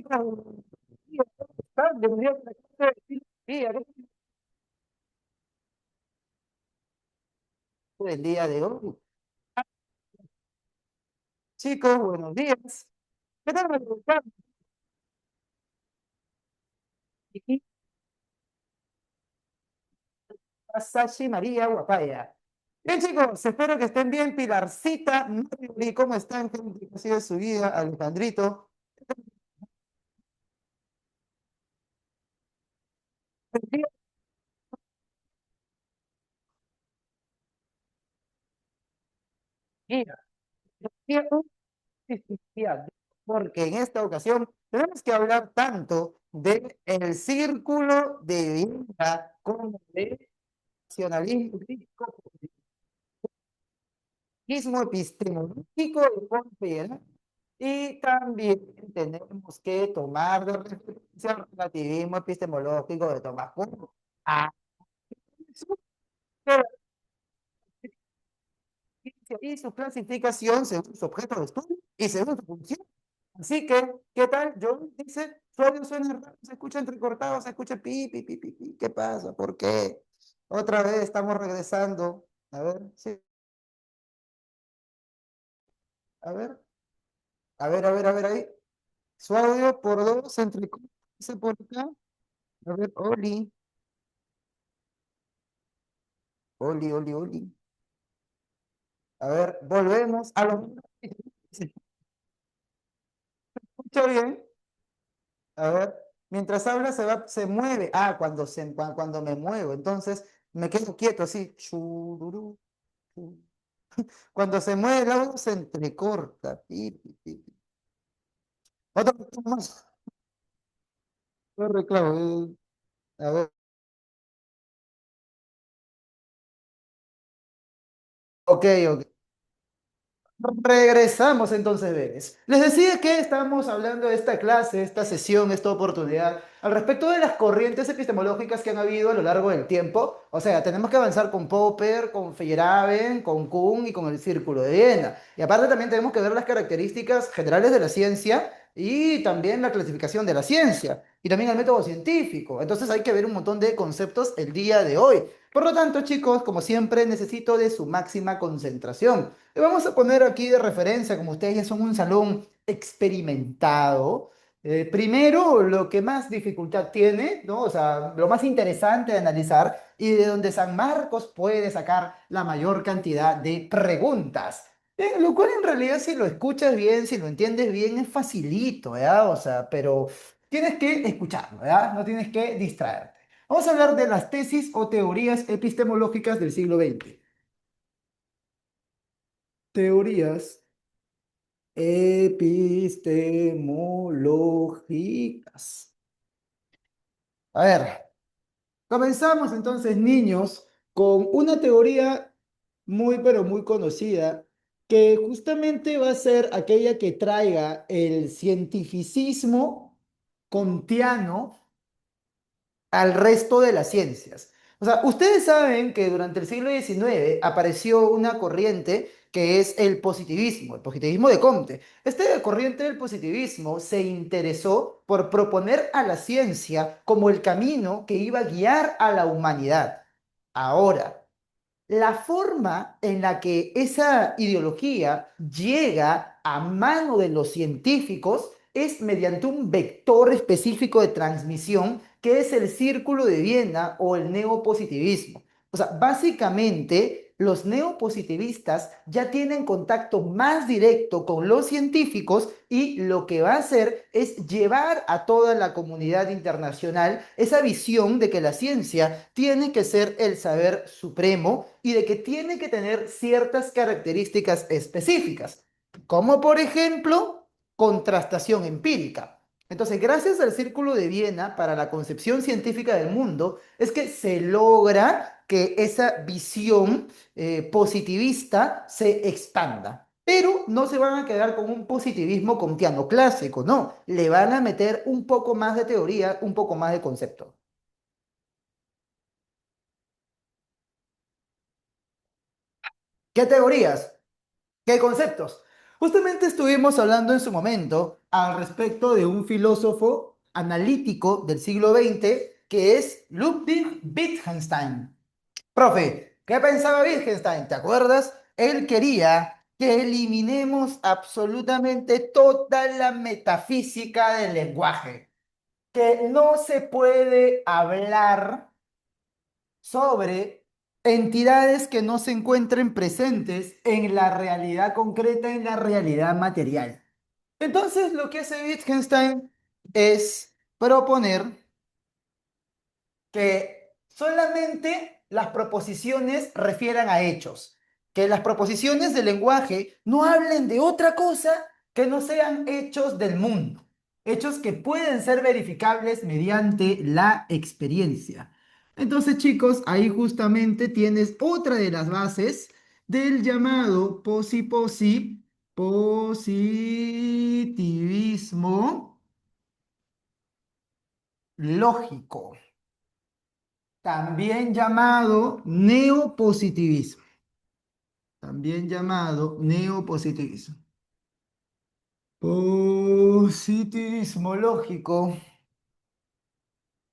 Buenos días, ¿cómo están? Bienvenidos a la clase de filosofía. El día de hoy. Chicos, buenos días. ¿Qué tal? Aquí, Sashi María Guapaya. Bien, chicos, espero que estén bien. Pilarcita, Maribel, ¿cómo están? ¿Qué ha sido su vida? Alejandrito. Mira, quiero especial, porque en esta ocasión tenemos que hablar tanto del círculo de vida como del nacionalismo crítico, positivismo epistemológico de Pompeya, y también tenemos que tomar de referencia el relativismo epistemológico de Tomás Kuhn. Ah, y su clasificación según su objeto de estudio y según su función. Así que, ¿qué tal? John dice, su audio suena raro, se escucha entrecortado, se escucha pi, pi, pi, pi, pi. ¿Qué pasa? ¿Por qué? Otra vez estamos regresando. A ver, sí, a ver, ahí. Su audio por dos, entrecorta, dice por acá. A ver, Oli, Oli. A ver, volvemos a los... ¿Se escucha bien? A ver, mientras habla se mueve. Ah, cuando me muevo, entonces me quedo quieto así. Chururú, chu. Cuando se mueve el audio se entrecorta. Pi, pi, pi, pi. Otro más. No reclamo. A ver. Ok. Regresamos entonces, bebés. Les decía que estamos hablando de esta clase, esta sesión, esta oportunidad, al respecto de las corrientes epistemológicas que han habido a lo largo del tiempo. O sea, tenemos que avanzar con Popper, con Feyerabend, con Kuhn y con el Círculo de Viena. Y aparte también tenemos que ver las características generales de la ciencia y también la clasificación de la ciencia y también el método científico. Entonces hay que ver un montón de conceptos el día de hoy. Por lo tanto, chicos, como siempre, necesito de su máxima concentración. Le vamos a poner aquí de referencia, como ustedes ya son un salón experimentado. Primero, lo que más dificultad tiene, ¿no? O sea, lo más interesante de analizar y de donde San Marcos puede sacar la mayor cantidad de preguntas. Lo cual en realidad si lo escuchas bien, si lo entiendes bien, es facilito, ¿verdad? O sea, pero tienes que escucharlo, ¿verdad? No tienes que distraerte. Vamos a hablar de las tesis o teorías epistemológicas del siglo XX. Teorías epistemológicas. A ver, comenzamos entonces, niños, con una teoría muy, pero muy conocida, que justamente va a ser aquella que traiga el cientificismo kantiano al resto de las ciencias. O sea, ustedes saben que durante el siglo XIX apareció una corriente que es el positivismo de Comte. Esta corriente del positivismo se interesó por proponer a la ciencia como el camino que iba a guiar a la humanidad. Ahora, la forma en la que esa ideología llega a mano de los científicos es mediante un vector específico de transmisión que es el círculo de Viena o el neopositivismo. O sea, básicamente los neopositivistas ya tienen contacto más directo con los científicos y lo que va a hacer es llevar a toda la comunidad internacional esa visión de que la ciencia tiene que ser el saber supremo y de que tiene que tener ciertas características específicas, como por ejemplo contrastación empírica. Entonces, gracias al Círculo de Viena para la concepción científica del mundo, es que se logra que esa visión positivista se expanda. Pero no se van a quedar con un positivismo kantiano clásico, no. Le van a meter un poco más de teoría, un poco más de concepto. ¿Qué teorías? ¿Qué conceptos? Justamente estuvimos hablando en su momento al respecto de un filósofo analítico del siglo XX que es Ludwig Wittgenstein. Profe, ¿qué pensaba Wittgenstein? ¿Te acuerdas? Él quería que eliminemos absolutamente toda la metafísica del lenguaje, que no se puede hablar sobre entidades que no se encuentren presentes en la realidad concreta, en la realidad material. Entonces, lo que hace Wittgenstein es proponer que solamente las proposiciones refieran a hechos, que las proposiciones del lenguaje no hablen de otra cosa que no sean hechos del mundo, hechos que pueden ser verificables mediante la experiencia. Entonces, chicos, ahí justamente tienes otra de las bases del llamado positivismo lógico, también llamado neopositivismo, también llamado neopositivismo. Positivismo lógico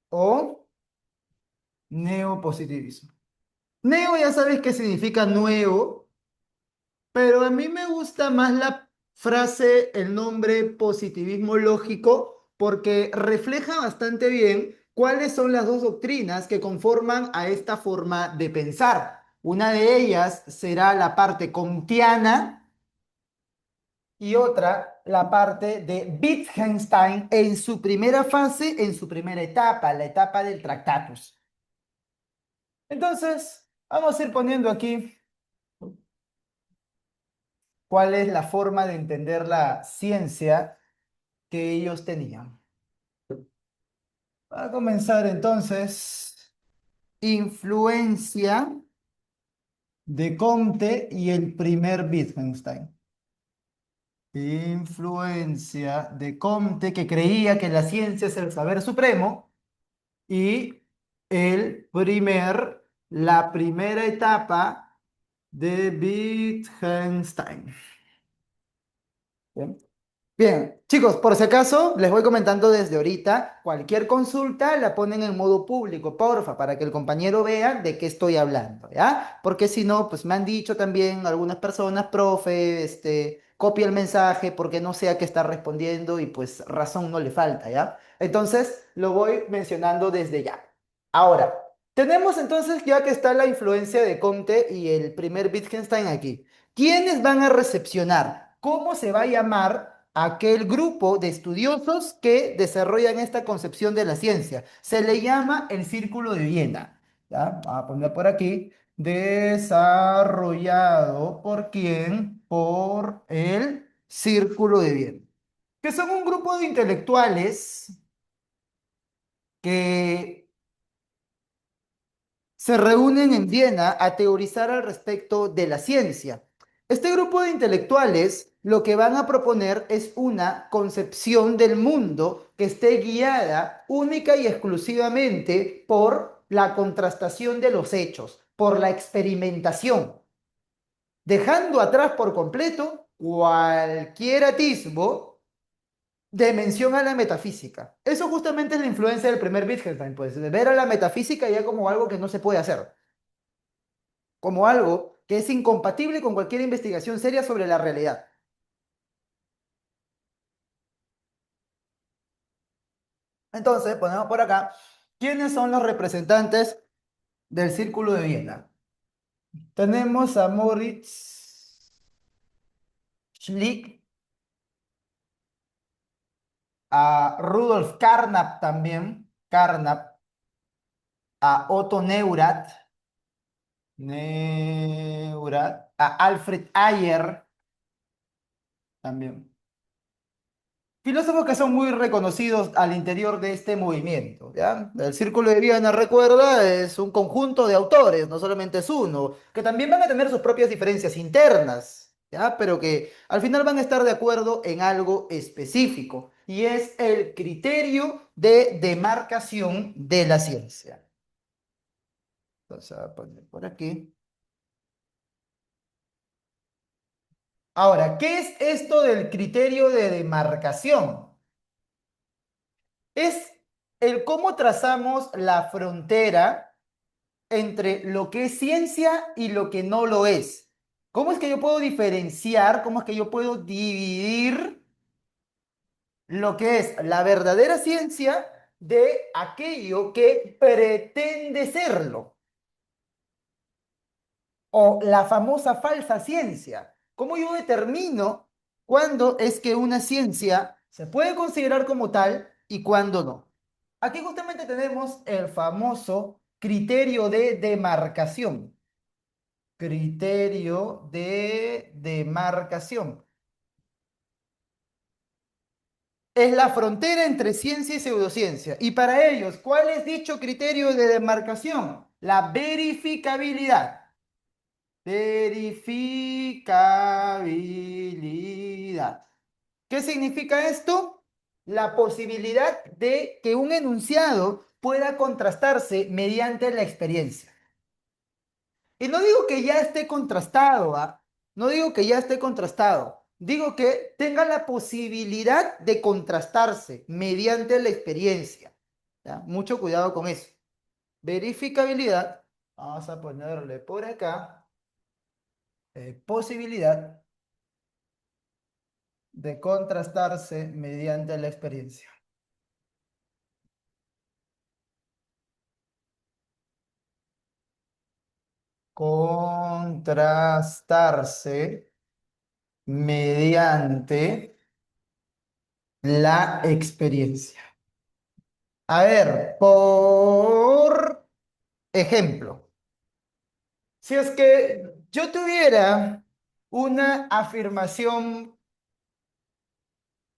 o neopositivismo. Neo ya sabes qué significa nuevo, pero a mí me gusta más la frase, el nombre positivismo lógico, porque refleja bastante bien cuáles son las dos doctrinas que conforman a esta forma de pensar. Una de ellas será la parte kantiana y otra la parte de Wittgenstein en su primera fase, en su primera etapa, la etapa del Tractatus. Entonces, vamos a ir poniendo aquí cuál es la forma de entender la ciencia que ellos tenían. Va a comenzar entonces, influencia de Comte y el primer Wittgenstein. Influencia de Comte, que creía que la ciencia es el saber supremo, y la primera etapa de Wittgenstein. Bien. Bien, chicos, por si acaso, les voy comentando desde ahorita, cualquier consulta la ponen en modo público, porfa, para que el compañero vea de qué estoy hablando, ¿ya? Porque si no, pues me han dicho también algunas personas, profe, copia el mensaje porque no sé a qué está respondiendo y pues razón no le falta, ¿ya? Entonces, lo voy mencionando desde ya. Ahora, tenemos entonces ya que está la influencia de Comte y el primer Wittgenstein aquí. ¿Quiénes van a recepcionar? ¿Cómo se va a llamar aquel grupo de estudiosos que desarrollan esta concepción de la ciencia? Se le llama el Círculo de Viena. ¿Ya? Vamos a poner por aquí. ¿Desarrollado por quién? Por el Círculo de Viena. Que son un grupo de intelectuales que se reúnen en Viena a teorizar al respecto de la ciencia. Este grupo de intelectuales lo que van a proponer es una concepción del mundo que esté guiada única y exclusivamente por la contrastación de los hechos, por la experimentación, dejando atrás por completo cualquier atisbo de mención a la metafísica. Eso justamente es la influencia del primer Wittgenstein, pues, de ver a la metafísica ya como algo que no se puede hacer, como algo que es incompatible con cualquier investigación seria sobre la realidad. Entonces, ponemos por acá, ¿quiénes son los representantes del Círculo de Viena? Tenemos a Moritz Schlick, a Rudolf Carnap también, Carnap, a Otto Neurath, a Alfred Ayer también. Filósofos que son muy reconocidos al interior de este movimiento, ¿ya? El Círculo de Viena, recuerda, es un conjunto de autores, no solamente es uno, que también van a tener sus propias diferencias internas, ¿ya? Pero que al final van a estar de acuerdo en algo específico, y es el criterio de demarcación de la ciencia. Entonces, voy a poner por aquí. Ahora, ¿qué es esto del criterio de demarcación? Es el cómo trazamos la frontera entre lo que es ciencia y lo que no lo es. ¿Cómo es que yo puedo diferenciar, cómo es que yo puedo dividir lo que es la verdadera ciencia de aquello que pretende serlo? O la famosa falsa ciencia. ¿Cómo yo determino cuándo es que una ciencia se puede considerar como tal y cuándo no? Aquí justamente tenemos el famoso criterio de demarcación. Criterio de demarcación. Es la frontera entre ciencia y pseudociencia. Y para ellos, ¿cuál es dicho criterio de demarcación? La verificabilidad. Verificabilidad. ¿Qué significa esto? La posibilidad de que un enunciado pueda contrastarse mediante la experiencia. Y no digo que ya esté contrastado, ¿ah? No digo que ya esté contrastado. Digo que tenga la posibilidad de contrastarse mediante la experiencia. ¿Ya? Mucho cuidado con eso. Verificabilidad. Vamos a ponerle por acá. Posibilidad de contrastarse mediante la experiencia. Contrastarse mediante la experiencia. A ver, por ejemplo, si es que yo tuviera una afirmación,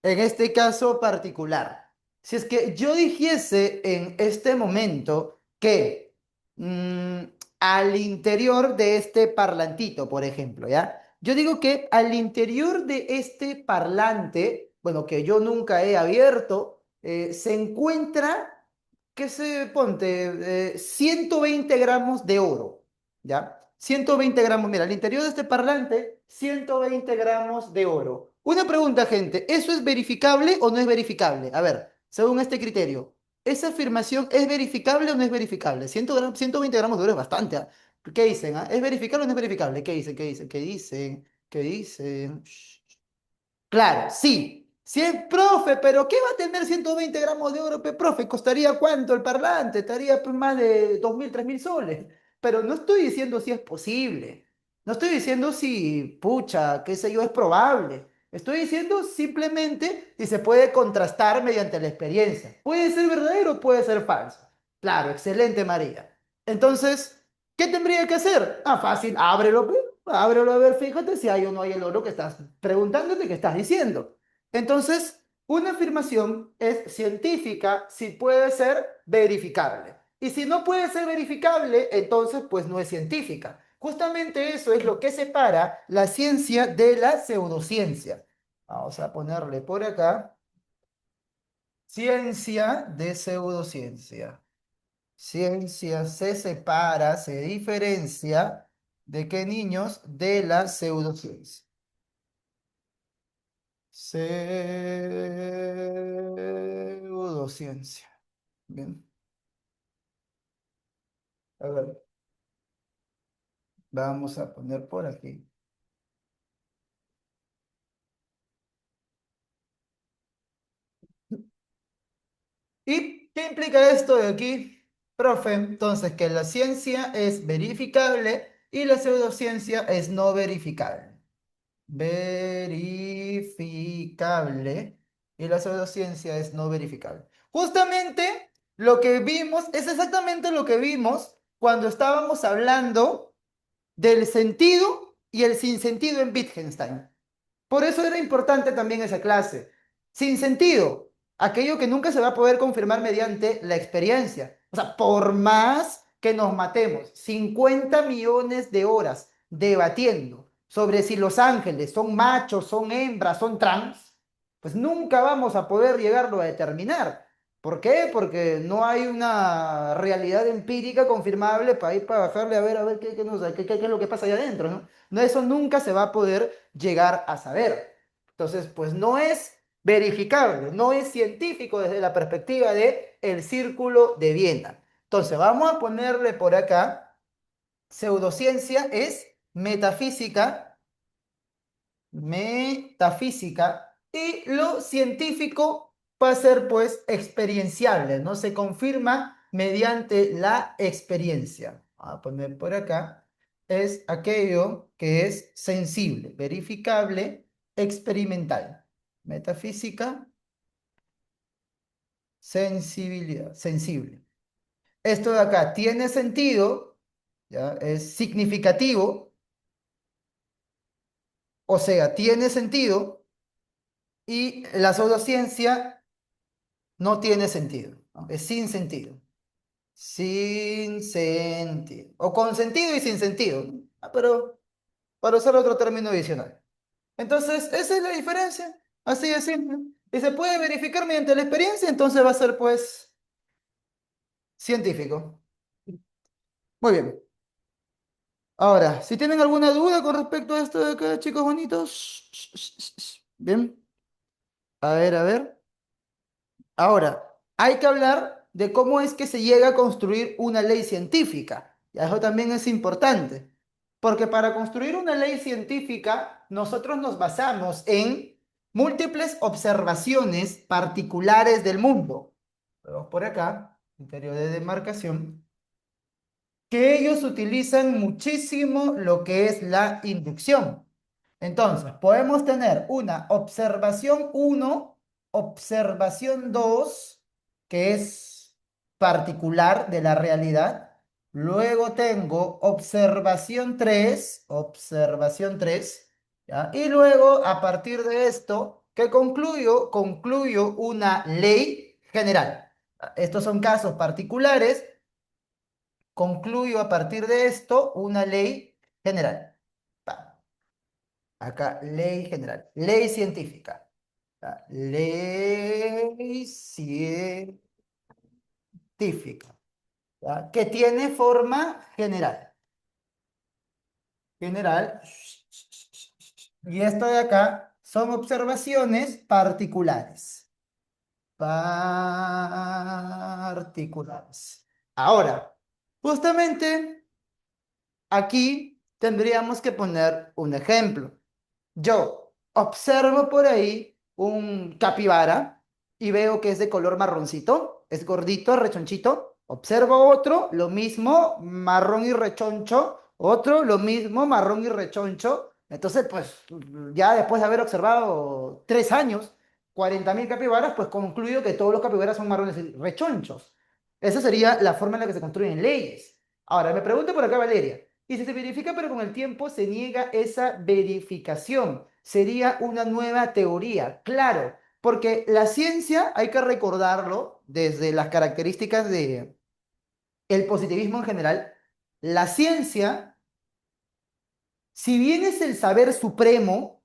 en este caso particular, si es que yo dijese en este momento que mm, al interior de este parlantito, por ejemplo, ¿ya? Yo digo que al interior de este parlante, bueno, que yo nunca he abierto, se encuentra que se ponte 120 gramos de oro, ¿ya? 120 gramos, mira, al interior de este parlante, 120 gramos de oro. Una pregunta, gente, ¿eso es verificable o no es verificable? A ver, según este criterio, ¿esa afirmación es verificable o no es verificable? 120 gramos de oro es bastante, ¿ah? ¿Qué dicen? Ah? ¿Es verificable o no es verificable? ¿Qué dicen? ¿Qué dicen? ¿Qué dicen? ¿Qué dicen? Shh. Claro, sí. Sí es profe, pero ¿qué va a tener 120 gramos de oro, pe, profe? ¿Costaría cuánto el parlante? Estaría pues, más de 2.000, 3.000 soles. Pero no estoy diciendo si es posible. No estoy diciendo si, pucha, qué sé yo, es probable. Estoy diciendo simplemente si se puede contrastar mediante la experiencia. Puede ser verdadero, puede ser falso. Claro, excelente, María. Entonces, ¿qué tendría que hacer? Ah, fácil, ábrelo, pe. Ábrelo a ver, fíjate si hay o no hay el oro que estás preguntándote, que estás diciendo. Entonces, una afirmación es científica si puede ser verificable. Y si no puede ser verificable, entonces pues no es científica. Justamente eso es lo que separa la ciencia de la pseudociencia. Vamos a ponerle por acá, ciencia de pseudociencia. Ciencia se separa, se diferencia de qué niños de la pseudociencia. Pseudociencia. Bien, a ver, vamos a poner por aquí. ¿Y qué implica esto de aquí, profe? Entonces, que la ciencia es verificable y la pseudociencia es no verificable. Verificable y la pseudociencia es no verificable. Justamente lo que vimos es exactamente lo que vimos cuando estábamos hablando del sentido y el sinsentido en Wittgenstein. Por eso era importante también esa clase. Sin sentido, aquello que nunca se va a poder confirmar mediante la experiencia. O sea, por más que nos matemos 50 millones de horas debatiendo sobre si los ángeles son machos, son hembras, son trans, pues nunca vamos a poder llegarlo a determinar. ¿Por qué? Porque no hay una realidad empírica confirmable para ir para bajarle a ver qué es lo que pasa allá adentro, ¿no? No, eso nunca se va a poder llegar a saber. Entonces, pues no es verificable, no es científico desde la perspectiva de el círculo de Viena. Entonces, vamos a ponerle por acá, pseudociencia es metafísica, y lo científico va a ser pues experienciable, ¿no? Se confirma mediante la experiencia. Voy a poner por acá, es aquello que es sensible, verificable, experimental. Metafísica, sensibilidad, sensible. Esto de acá tiene sentido, ¿ya? Es significativo, o sea, tiene sentido, y la pseudociencia no tiene sentido, ¿no? Es sin sentido. Sin sentido. O con sentido y sin sentido, ¿no? Pero para usar otro término adicional. Entonces, esa es la diferencia. Así de simple. Y se puede verificar mediante la experiencia, entonces va a ser, pues, científico. Muy bien. Ahora, si tienen alguna duda con respecto a esto de acá, chicos bonitos. Bien. A ver, a ver. Ahora, hay que hablar de cómo es que se llega a construir una ley científica. Y eso también es importante, porque para construir una ley científica, nosotros nos basamos en múltiples observaciones particulares del mundo. Vemos por acá, interior de demarcación, que ellos utilizan muchísimo lo que es la inducción. Entonces, podemos tener una observación uno, observación 2, que es particular de la realidad. Luego tengo observación 3, ¿ya? Y luego, a partir de esto, ¿qué concluyo? Concluyo una ley general. Estos son casos particulares. Concluyo a partir de esto una ley general. Pa, acá, ley general. Ley científica. Ley científica. ¿Ya? Que tiene forma general. General. Y esto de acá son observaciones particulares. Particulares. Ahora, justamente aquí tendríamos que poner un ejemplo. Yo observo por ahí un capibara y veo que es de color marroncito, es gordito, rechonchito. Observo otro, lo mismo, marrón y rechoncho. Otro, lo mismo, marrón y rechoncho. Entonces, pues, ya después de haber observado 3 años, 40.000 capibaras, pues concluyo que todos los capibaras son marrones y rechonchos. Esa sería la forma en la que se construyen leyes. Ahora, me pregunto por acá, Valeria. Y si se verifica, pero con el tiempo se niega esa verificación. Sería una nueva teoría, claro, porque la ciencia, hay que recordarlo desde las características de el positivismo en general, la ciencia, si bien es el saber supremo,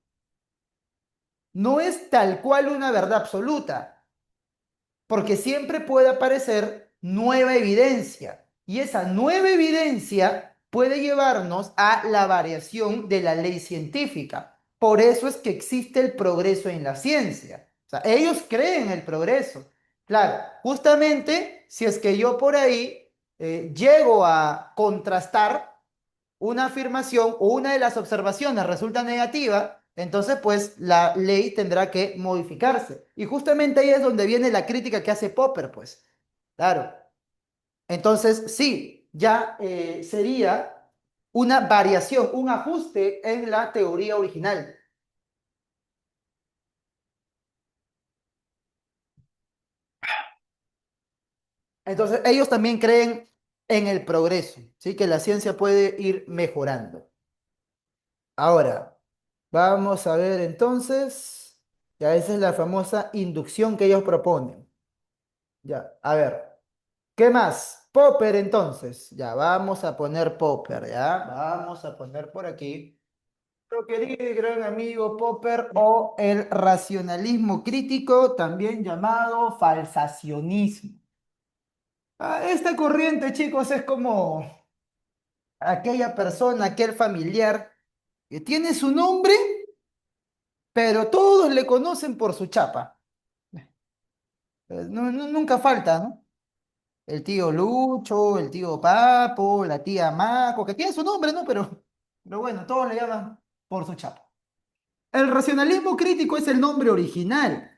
no es tal cual una verdad absoluta, porque siempre puede aparecer nueva evidencia y esa nueva evidencia puede llevarnos a la variación de la ley científica. Por eso es que existe el progreso en la ciencia. O sea, ellos creen en el progreso. Claro, justamente si es que yo por ahí llego a contrastar una afirmación o una de las observaciones resulta negativa, entonces pues la ley tendrá que modificarse. Y justamente ahí es donde viene la crítica que hace Popper, pues. Claro. Entonces, sí, ya sería una variación, un ajuste en la teoría original. Entonces, ellos también creen en el progreso, ¿sí? Que la ciencia puede ir mejorando. Ahora, vamos a ver entonces, ya esa es la famosa inducción que ellos proponen. Ya, a ver, ¿qué más? Popper entonces, ya, vamos a poner Popper, ya, vamos a poner por aquí. Nuestro querido y gran amigo Popper o el racionalismo crítico, también llamado falsacionismo. Esta corriente, chicos, es como aquella persona, aquel familiar que tiene su nombre, pero todos le conocen por su chapa. Nunca falta, ¿no? El tío Lucho, el tío Papo, la tía Maco, que tiene su nombre, ¿no? Pero bueno, todos le llaman por su chapa. El racionalismo crítico es el nombre original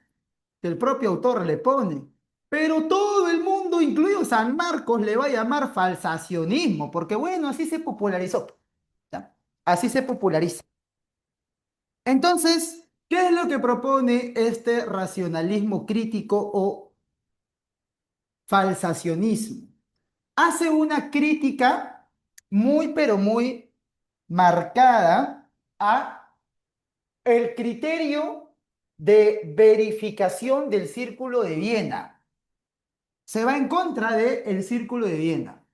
que el propio autor le pone. Pero todo el mundo, incluido San Marcos, le va a llamar falsacionismo, porque bueno, así se popularizó. ¿Ya? Así se populariza. Entonces, ¿qué es lo que propone este racionalismo crítico o falsacionismo? Hace una crítica muy, pero muy marcada a el criterio de verificación del Círculo de Viena. Se va en contra del Círculo de Viena.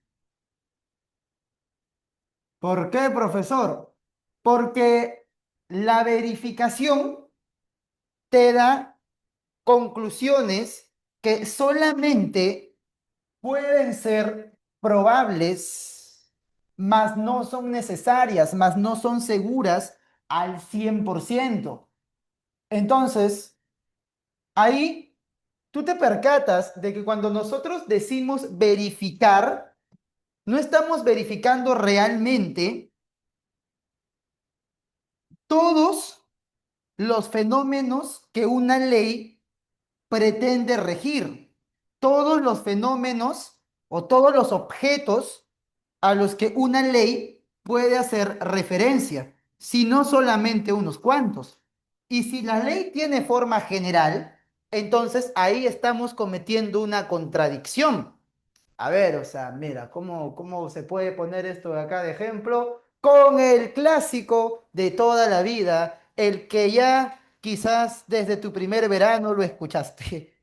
¿Por qué, profesor? Porque la verificación te da conclusiones que solamente pueden ser probables, mas no son necesarias, mas no son seguras al 100%. Entonces, ahí tú te percatas de que cuando nosotros decimos verificar, no estamos verificando realmente todos los fenómenos que una ley pretende regir, todos los fenómenos o todos los objetos a los que una ley puede hacer referencia, sino solamente unos cuantos. Y si la ley tiene forma general, entonces ahí estamos cometiendo una contradicción. A ver, o sea, mira, ¿cómo se puede poner esto de acá de ejemplo? Con el clásico de toda la vida, el que ya quizás desde tu primer verano lo escuchaste.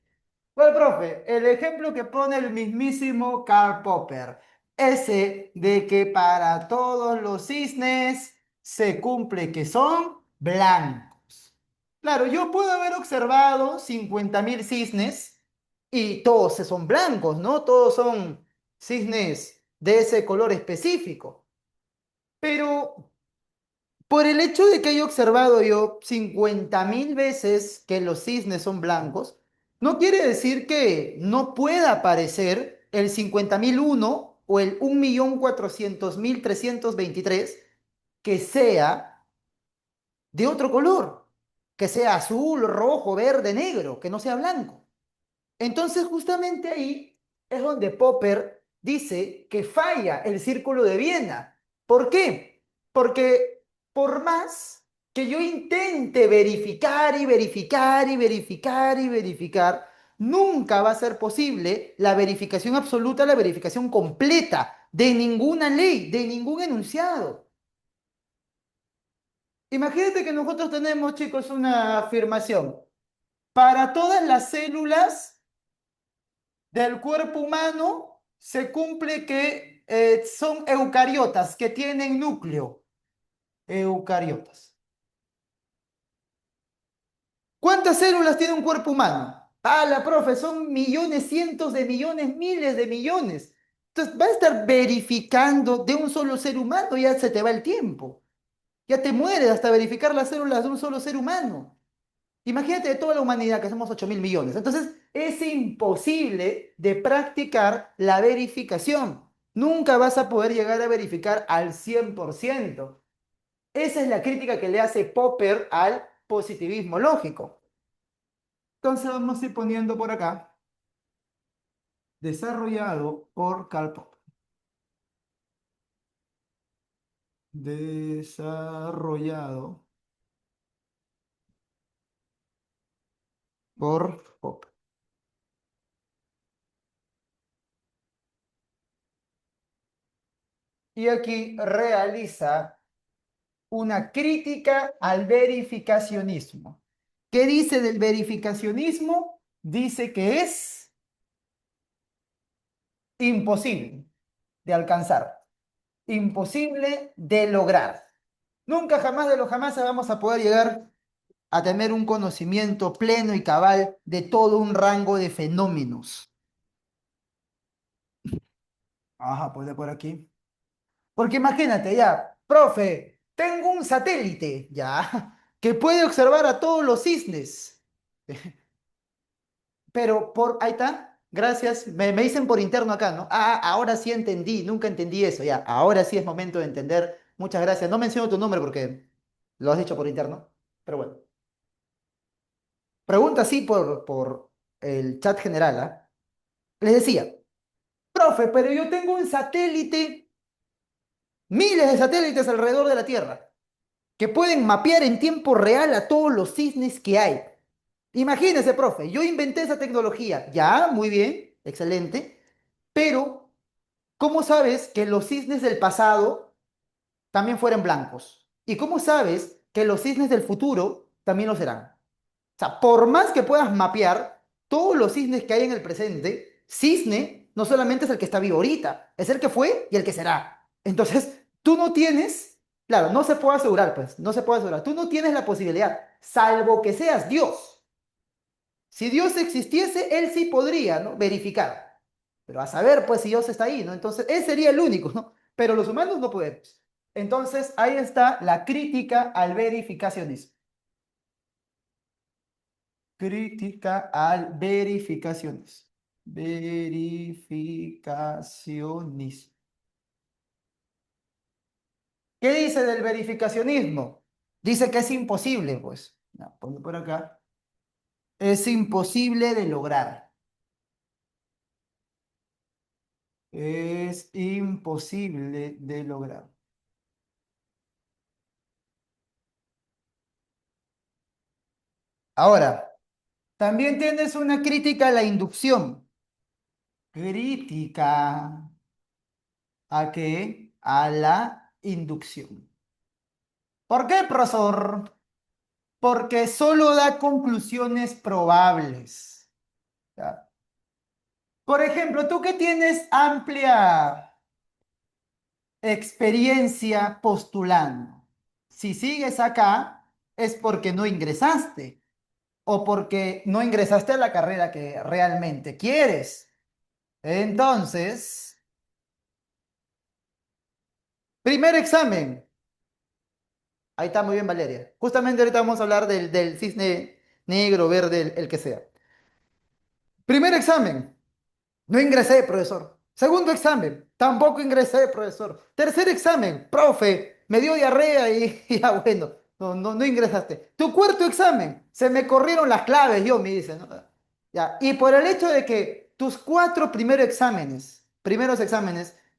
Bueno, profe, el ejemplo que pone el mismísimo Karl Popper, ese de que para todos los cisnes se cumple que son blancos. Claro, yo puedo haber observado 50.000 cisnes y todos son blancos, ¿no? Todos son cisnes de ese color específico. Pero por el hecho de que haya observado yo 50.000 veces que los cisnes son blancos, no quiere decir que no pueda aparecer el 50.001 o el 1.400.323 que sea de otro color, que sea azul, rojo, verde, negro, que no sea blanco. Entonces, justamente ahí es donde Popper dice que falla el Círculo de Viena. ¿Por qué? Porque por más que yo intente verificar y verificar y verificar y verificar, nunca va a ser posible la verificación absoluta, la verificación completa de ninguna ley, de ningún enunciado. Imagínate que nosotros tenemos, chicos, una afirmación. Para todas las células del cuerpo humano se cumple que son eucariotas, que tienen núcleo. Eucariotas. ¿Cuántas células tiene un cuerpo humano? Ah, la profe, son millones, cientos de millones, miles de millones. Entonces, va a estar verificando de un solo ser humano, ya se te va el tiempo. Ya te mueres hasta verificar las células de un solo ser humano. Imagínate de toda la humanidad, que somos 8.000 millones. Entonces, es imposible de practicar la verificación. Nunca vas a poder llegar a verificar al 100%. Esa es la crítica que le hace Popper al positivismo lógico. Entonces, vamos a ir poniendo por acá, desarrollado por Karl Popper. Desarrollado por Popper. Y aquí realiza una crítica al verificacionismo. ¿Qué dice del verificacionismo? Dice que es imposible de alcanzar, imposible de lograr. Nunca jamás de los jamás vamos a poder llegar a tener un conocimiento pleno y cabal de todo un rango de fenómenos. Ajá, pues de por aquí. Porque imagínate ya, profe, tengo un satélite, ya, que puede observar a todos los cisnes. Pero ahí está, gracias, me dicen por interno acá, ¿no? Ahora sí entendí, nunca entendí eso, ya, ahora sí es momento de entender. Muchas gracias. No menciono tu nombre porque lo has dicho por interno, pero bueno. Pregunta así por el chat general, ¿ah? Les decía, profe, pero yo tengo un satélite, miles de satélites alrededor de la Tierra, que pueden mapear en tiempo real a todos los cisnes que hay. Imagínese, profe, yo inventé esa tecnología. Ya, muy bien, excelente. Pero, ¿cómo sabes que los cisnes del pasado también fueron blancos? ¿Y cómo sabes que los cisnes del futuro también lo serán? O sea, por más que puedas mapear todos los cisnes que hay en el presente, cisne no solamente es el que está vivo ahorita, es el que fue y el que será. Entonces, tú no tienes, claro, no se puede asegurar, pues, no se puede asegurar. Tú no tienes la posibilidad, salvo que seas Dios. Si Dios existiese, él sí podría, ¿no? Verificar. Pero a saber, pues, si Dios está ahí, ¿no? Entonces, él sería el único, ¿no? Pero los humanos no podemos. Entonces, ahí está la crítica al verificacionismo. Crítica al verificaciones. Verificacionismo. ¿Qué dice del verificacionismo? Dice que es imposible, pues. No, ponlo por acá. Es imposible de lograr. Es imposible de lograr. Ahora, también tienes una crítica a la inducción. Crítica a qué? A la inducción. ¿Por qué, profesor? Porque solo da conclusiones probables. ¿Ya? Por ejemplo, tú que tienes amplia experiencia postulando, si sigues acá es porque no ingresaste o porque no ingresaste a la carrera que realmente quieres. Entonces, primer examen. Ahí está muy bien, Valeria. Justamente ahorita vamos a hablar del cisne negro, verde, el que sea. Primer examen. No ingresé, profesor. Segundo examen, tampoco ingresé, profesor. Tercer examen, profe, me dio diarrea y ya bueno, no ingresaste. Tu cuarto examen, se me corrieron las claves, yo me dice, ¿no? Ya, y por el hecho de que tus cuatro primeros exámenes,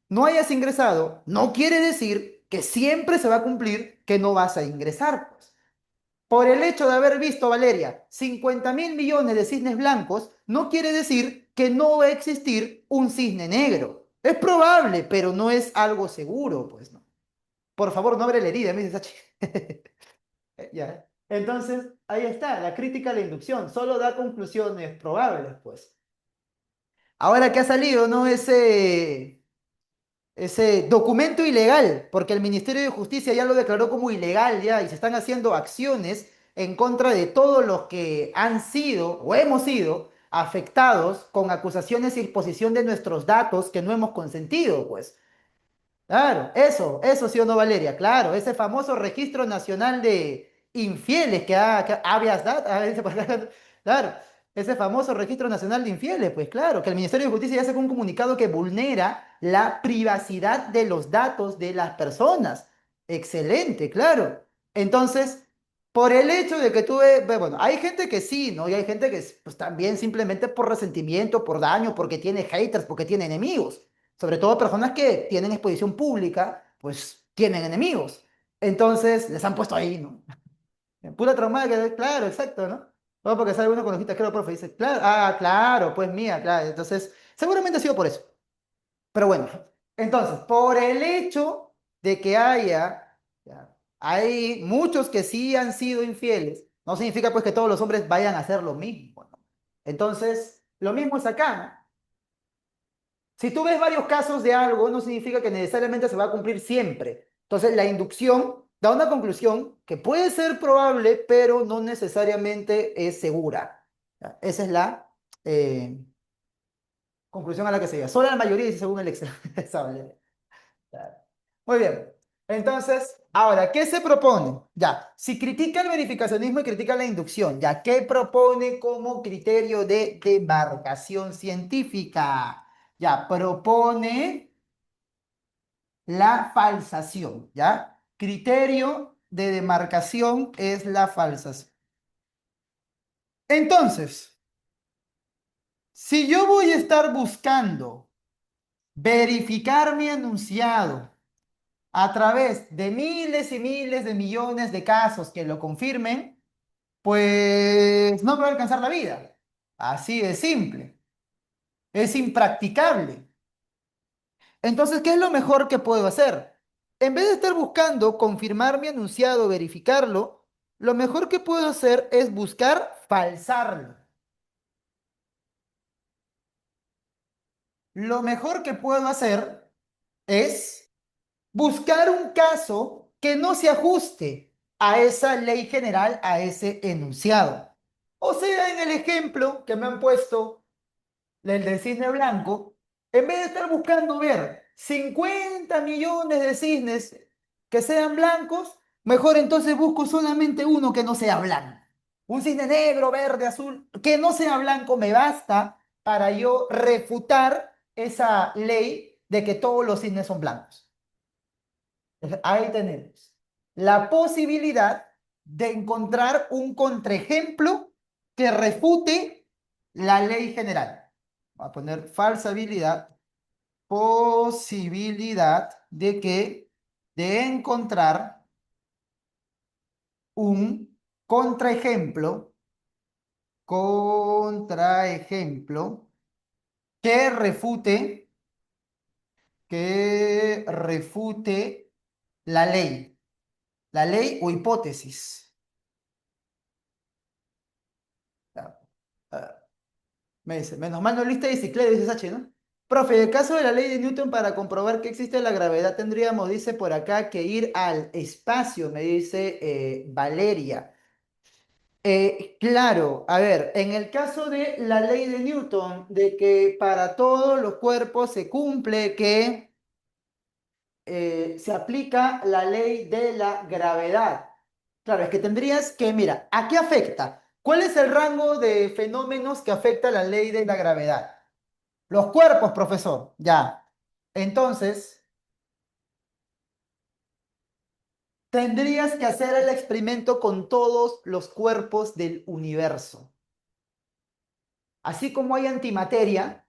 no hayas ingresado, no quiere decir que siempre se va a cumplir que no vas a ingresar, pues. Por el hecho de haber visto, Valeria, 50.000 millones de cisnes blancos, no quiere decir que no va a existir un cisne negro. Es probable, pero no es algo seguro, pues, ¿no? Por favor, no abre la herida, me dice Sachi. Ya. Entonces, ahí está, la crítica a la inducción, solo da conclusiones probables, pues. Ahora que ha salido, ¿no? Ese documento ilegal, porque el Ministerio de Justicia ya lo declaró como ilegal ya y se están haciendo acciones en contra de todos los que han sido o hemos sido afectados con acusaciones y exposición de nuestros datos que no hemos consentido, pues. Claro, eso sí o no, Valeria, claro, ese famoso Registro Nacional de Infieles que habías dado, claro, ese famoso Registro Nacional de Infieles, pues claro, que el Ministerio de Justicia ya sacó un comunicado que vulnera la privacidad de los datos de las personas. Excelente, claro. Entonces, por el hecho de que bueno, hay gente que sí, ¿no? Y hay gente que pues también simplemente por resentimiento, por daño, porque tiene haters, porque tiene enemigos. Sobre todo personas que tienen exposición pública, pues tienen enemigos. Entonces les han puesto ahí, ¿no? Pura traumada, claro, exacto, ¿no? O porque sale uno con hojitas, creo, profe, dice, claro, claro, pues mía, claro. Entonces, seguramente ha sido por eso. Pero bueno, entonces, por el hecho de que ya, hay muchos que sí han sido infieles, no significa pues que todos los hombres vayan a hacer lo mismo, ¿no? Entonces, lo mismo es acá, ¿no? Si tú ves varios casos de algo, no significa que necesariamente se va a cumplir siempre. Entonces, la inducción da una conclusión que puede ser probable, pero no necesariamente es segura. ¿Ya? Esa es la conclusión a la que se llega. Solo la mayoría dice según el examen. Claro. Muy bien. Entonces, ahora, ¿qué se propone? Ya, si critica el verificacionismo y critica la inducción, ya, ¿qué propone como criterio de demarcación científica? Ya, propone la falsación, ¿ya? Criterio de demarcación es la falsación. Entonces, si yo voy a estar buscando verificar mi enunciado a través de miles y miles de millones de casos que lo confirmen, pues no me va a alcanzar la vida. Así de simple. Es impracticable. Entonces, ¿qué es lo mejor que puedo hacer? En vez de estar buscando confirmar mi enunciado, verificarlo, lo mejor que puedo hacer es buscar falsarlo. Lo mejor que puedo hacer es buscar un caso que no se ajuste a esa ley general, a ese enunciado. O sea, en el ejemplo que me han puesto, el del cisne blanco, en vez de estar buscando ver 50 millones de cisnes que sean blancos, mejor entonces busco solamente uno que no sea blanco. Un cisne negro, verde, azul, que no sea blanco me basta para yo refutar esa ley de que todos los cisnes son blancos. Ahí tenemos la posibilidad de encontrar un contraejemplo que refute la ley general. Voy a poner falsa habilidad, posibilidad de encontrar un contraejemplo, contraejemplo que refute, que refute la ley o hipótesis. Ya. Ah, me dice, menos mal no lista de bicicleta, dice Sachi, ¿no? Profe, en el caso de la ley de Newton, para comprobar que existe la gravedad, tendríamos, dice por acá, que ir al espacio, me dice Valeria. Claro, a ver, en el caso de la ley de Newton, de que para todos los cuerpos se cumple que se aplica la ley de la gravedad. Claro, es que tendrías que, mira, ¿a qué afecta? ¿Cuál es el rango de fenómenos que afecta la ley de la gravedad? Los cuerpos, profesor, ya. Entonces, tendrías que hacer el experimento con todos los cuerpos del universo. Así como hay antimateria,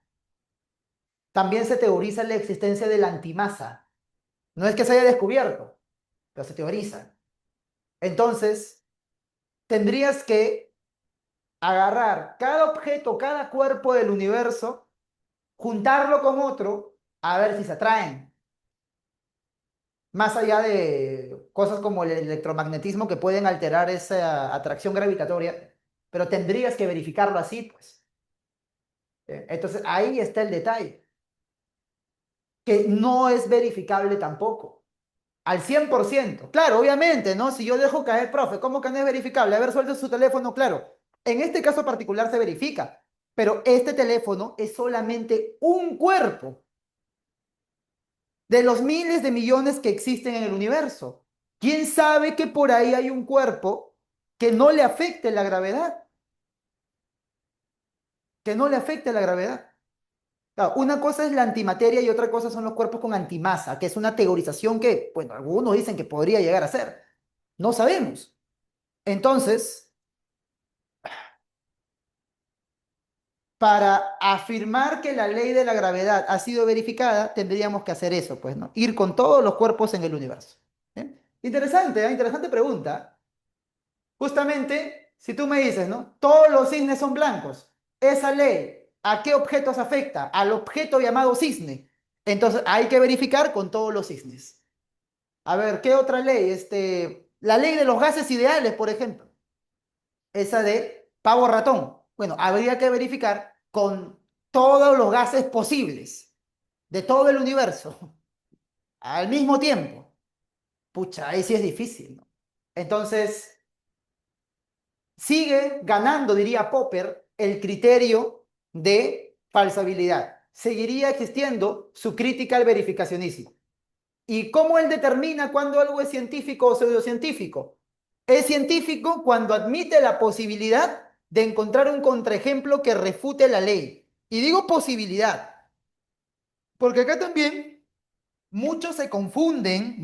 también se teoriza la existencia de la antimasa. No es que se haya descubierto, pero se teoriza. Entonces, tendrías que agarrar cada objeto, cada cuerpo del universo, juntarlo con otro, a ver si se atraen. Más allá de cosas como el electromagnetismo que pueden alterar esa atracción gravitatoria, pero tendrías que verificarlo así, pues. Entonces ahí está el detalle, que no es verificable tampoco, al 100%. Claro, obviamente, ¿no? Si yo dejo caer, profe, ¿cómo que no es verificable? Haber suelto su teléfono, claro. En este caso particular se verifica, pero este teléfono es solamente un cuerpo de los miles de millones que existen en el universo. ¿Quién sabe que por ahí hay un cuerpo que no le afecte la gravedad? Que no le afecte la gravedad. Claro, una cosa es la antimateria y otra cosa son los cuerpos con antimasa, que es una teorización que, bueno, algunos dicen que podría llegar a ser. No sabemos. Entonces, para afirmar que la ley de la gravedad ha sido verificada, tendríamos que hacer eso, pues, ¿no? Ir con todos los cuerpos en el universo. ¿Bien? Interesante, ¿eh? Interesante pregunta. Justamente, si tú me dices, ¿no? Todos los cisnes son blancos. Esa ley, ¿a qué objetos afecta? Al objeto llamado cisne. Entonces, hay que verificar con todos los cisnes. A ver, ¿qué otra ley? La ley de los gases ideales, por ejemplo. Esa de pavo ratón. Bueno, habría que verificar con todos los gases posibles de todo el universo al mismo tiempo. pucha, ahí sí es difícil, ¿no? Entonces, sigue ganando, diría Popper, el criterio de falsabilidad. Seguiría existiendo su crítica al verificacionismo. ¿Y cómo él determina cuándo algo es científico o pseudocientífico? Es científico cuando admite la posibilidad de encontrar un contraejemplo que refute la ley. Y digo posibilidad, porque acá también muchos se confunden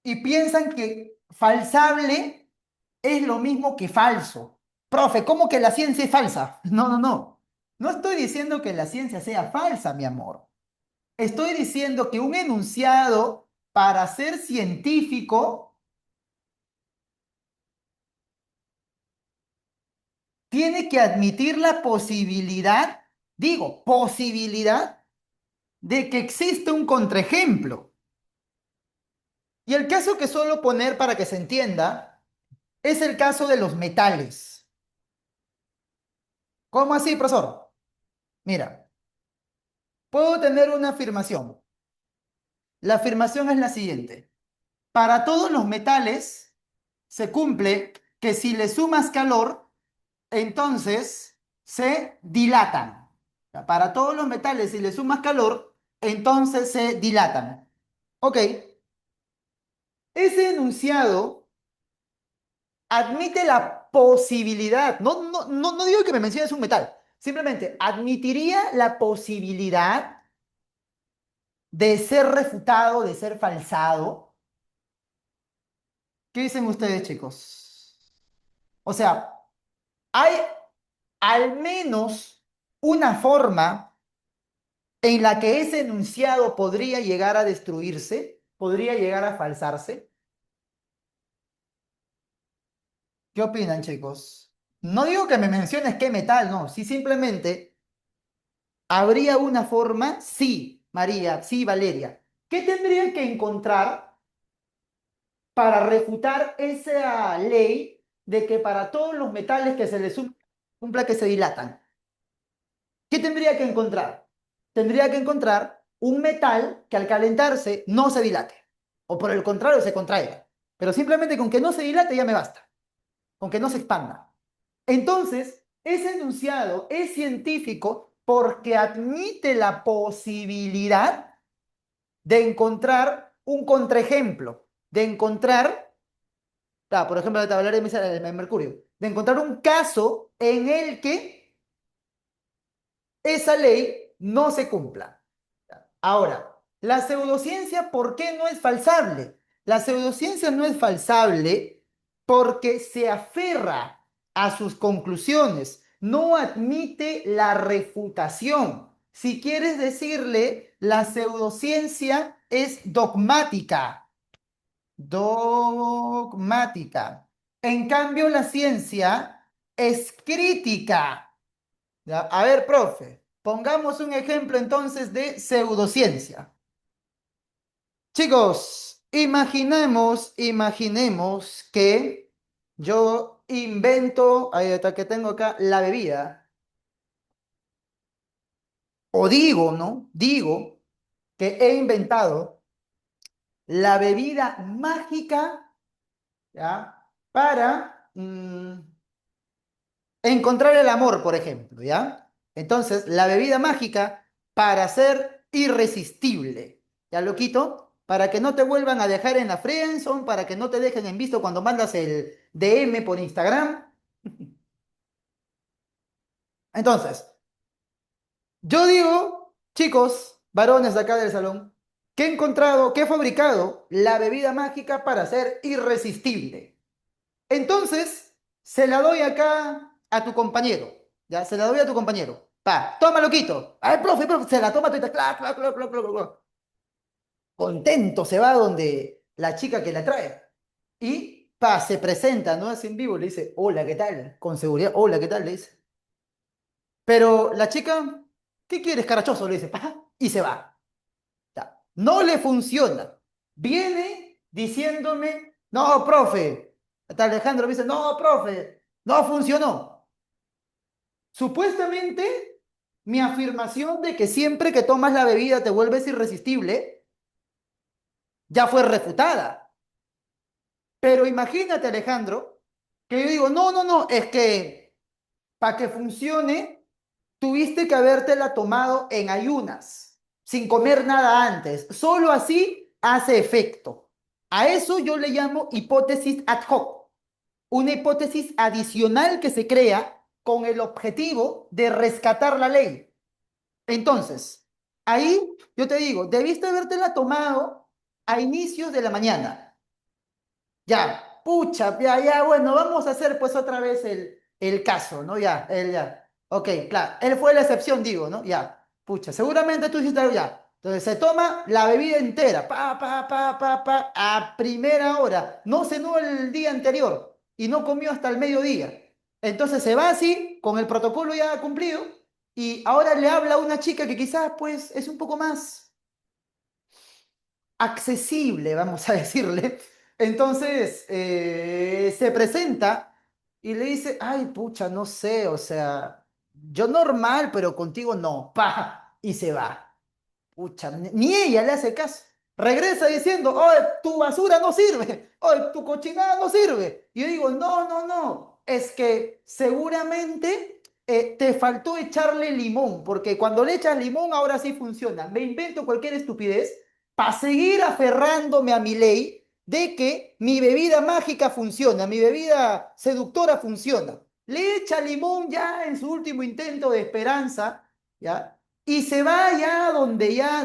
y piensan que falsable es lo mismo que falso. Profe, ¿cómo que la ciencia es falsa? No, no, no. No estoy diciendo que la ciencia sea falsa, mi amor. Estoy diciendo que un enunciado, para ser científico, tiene que admitir la posibilidad, digo, posibilidad de que existe un contraejemplo. Y el caso que suelo poner para que se entienda es el caso de los metales. ¿Cómo así, profesor? Mira, puedo tener una afirmación. La afirmación es la siguiente. Para todos los metales se cumple que si le sumas calor, entonces se dilatan. Para todos los metales, si le sumas calor, entonces se dilatan. Ok, ese enunciado admite la posibilidad, no digo que me menciones un metal, simplemente admitiría la posibilidad de ser refutado, de ser falsado. ¿Qué dicen ustedes, chicos? O sea, hay al menos una forma en la que ese enunciado podría llegar a destruirse, podría llegar a falsarse. ¿Qué opinan, chicos? No digo que me menciones qué metal, no, sí simplemente habría una forma, sí, María, sí, Valeria. ¿Qué tendrían que encontrar para refutar esa ley de que para todos los metales que se les cumpla que se dilatan? ¿Qué tendría que encontrar? Tendría que encontrar un metal que al calentarse no se dilate, o por el contrario se contraiga. Pero simplemente con que no se dilate ya me basta, con que no se expanda. Entonces, ese enunciado es científico porque admite la posibilidad de encontrar un contraejemplo, de encontrar, por ejemplo, la tabla de mercurio, de encontrar un caso en el que esa ley no se cumpla. Ahora, la pseudociencia, ¿por qué no es falsable? La pseudociencia no es falsable porque se aferra a sus conclusiones, no admite la refutación. Si quieres decirle, la pseudociencia es dogmática, dogmática. En cambio, la ciencia es crítica. ¿Ya? A ver, profe, pongamos un ejemplo entonces de pseudociencia. Chicos, imaginemos que yo invento, ahí está que tengo acá, la bebida, o digo, ¿no? Digo que he inventado la bebida mágica, ¿ya? Para encontrar el amor, por ejemplo, ¿ya? Entonces, la bebida mágica para ser irresistible. ¿Ya lo quito? Para que no te vuelvan a dejar en la friendzone, para que no te dejen en visto cuando mandas el DM por Instagram. Entonces, yo digo, chicos, varones de acá del salón, que he encontrado, que he fabricado la bebida mágica para ser irresistible. Entonces, se la doy acá a tu compañero. Ya, se la doy a tu compañero. Pa, toma, loquito. Ay, profe, se la toma tu clac, clac, clac, clac, clac, clac. Contento se va donde la chica que la trae. Y, pa, se presenta, ¿no? Así en vivo, le dice, hola, ¿qué tal? Con seguridad, hola, ¿qué tal? Le dice. Pero la chica, ¿qué quieres, carachoso? Le dice, pa, y se va. Ya. No le funciona. Viene diciéndome, no, profe. Hasta Alejandro me dice, no, profe, no funcionó. Supuestamente mi afirmación de que siempre que tomas la bebida te vuelves irresistible ya fue refutada. Pero imagínate, Alejandro, que yo digo, no, no, no, es que para que funcione, tuviste que habértela tomado en ayunas, sin comer nada antes. Solo así hace efecto. A eso yo le llamo hipótesis ad hoc, una hipótesis adicional que se crea con el objetivo de rescatar la ley. Entonces, ahí yo te digo, debiste habértela tomado a inicios de la mañana. Ya, pucha, ya, ya, bueno, vamos a hacer pues otra vez el caso, ¿no? Ya, él ya. Ok, claro, él fue la excepción, digo, ¿no? Ya, pucha, seguramente tú hiciste algo ya. Entonces se toma la bebida entera, a primera hora. No cenó el día anterior y no comió hasta el mediodía. Entonces se va así, con el protocolo ya cumplido, y ahora le habla a una chica que quizás pues es un poco más accesible, vamos a decirle. Entonces se presenta y le dice, ay, pucha, no sé, o sea, yo normal, pero contigo no, pa, y se va. Pucha, ni ella le hace caso. Regresa diciendo, oye, tu basura no sirve, oye, tu cochinada no sirve. Y yo digo, no, no, no, es que seguramente te faltó echarle limón, porque cuando le echas limón ahora sí funciona. Me invento cualquier estupidez para seguir aferrándome a mi ley de que mi bebida mágica funciona, mi bebida seductora funciona. Le echa limón ya en su último intento de esperanza, ¿ya? Y se va donde ya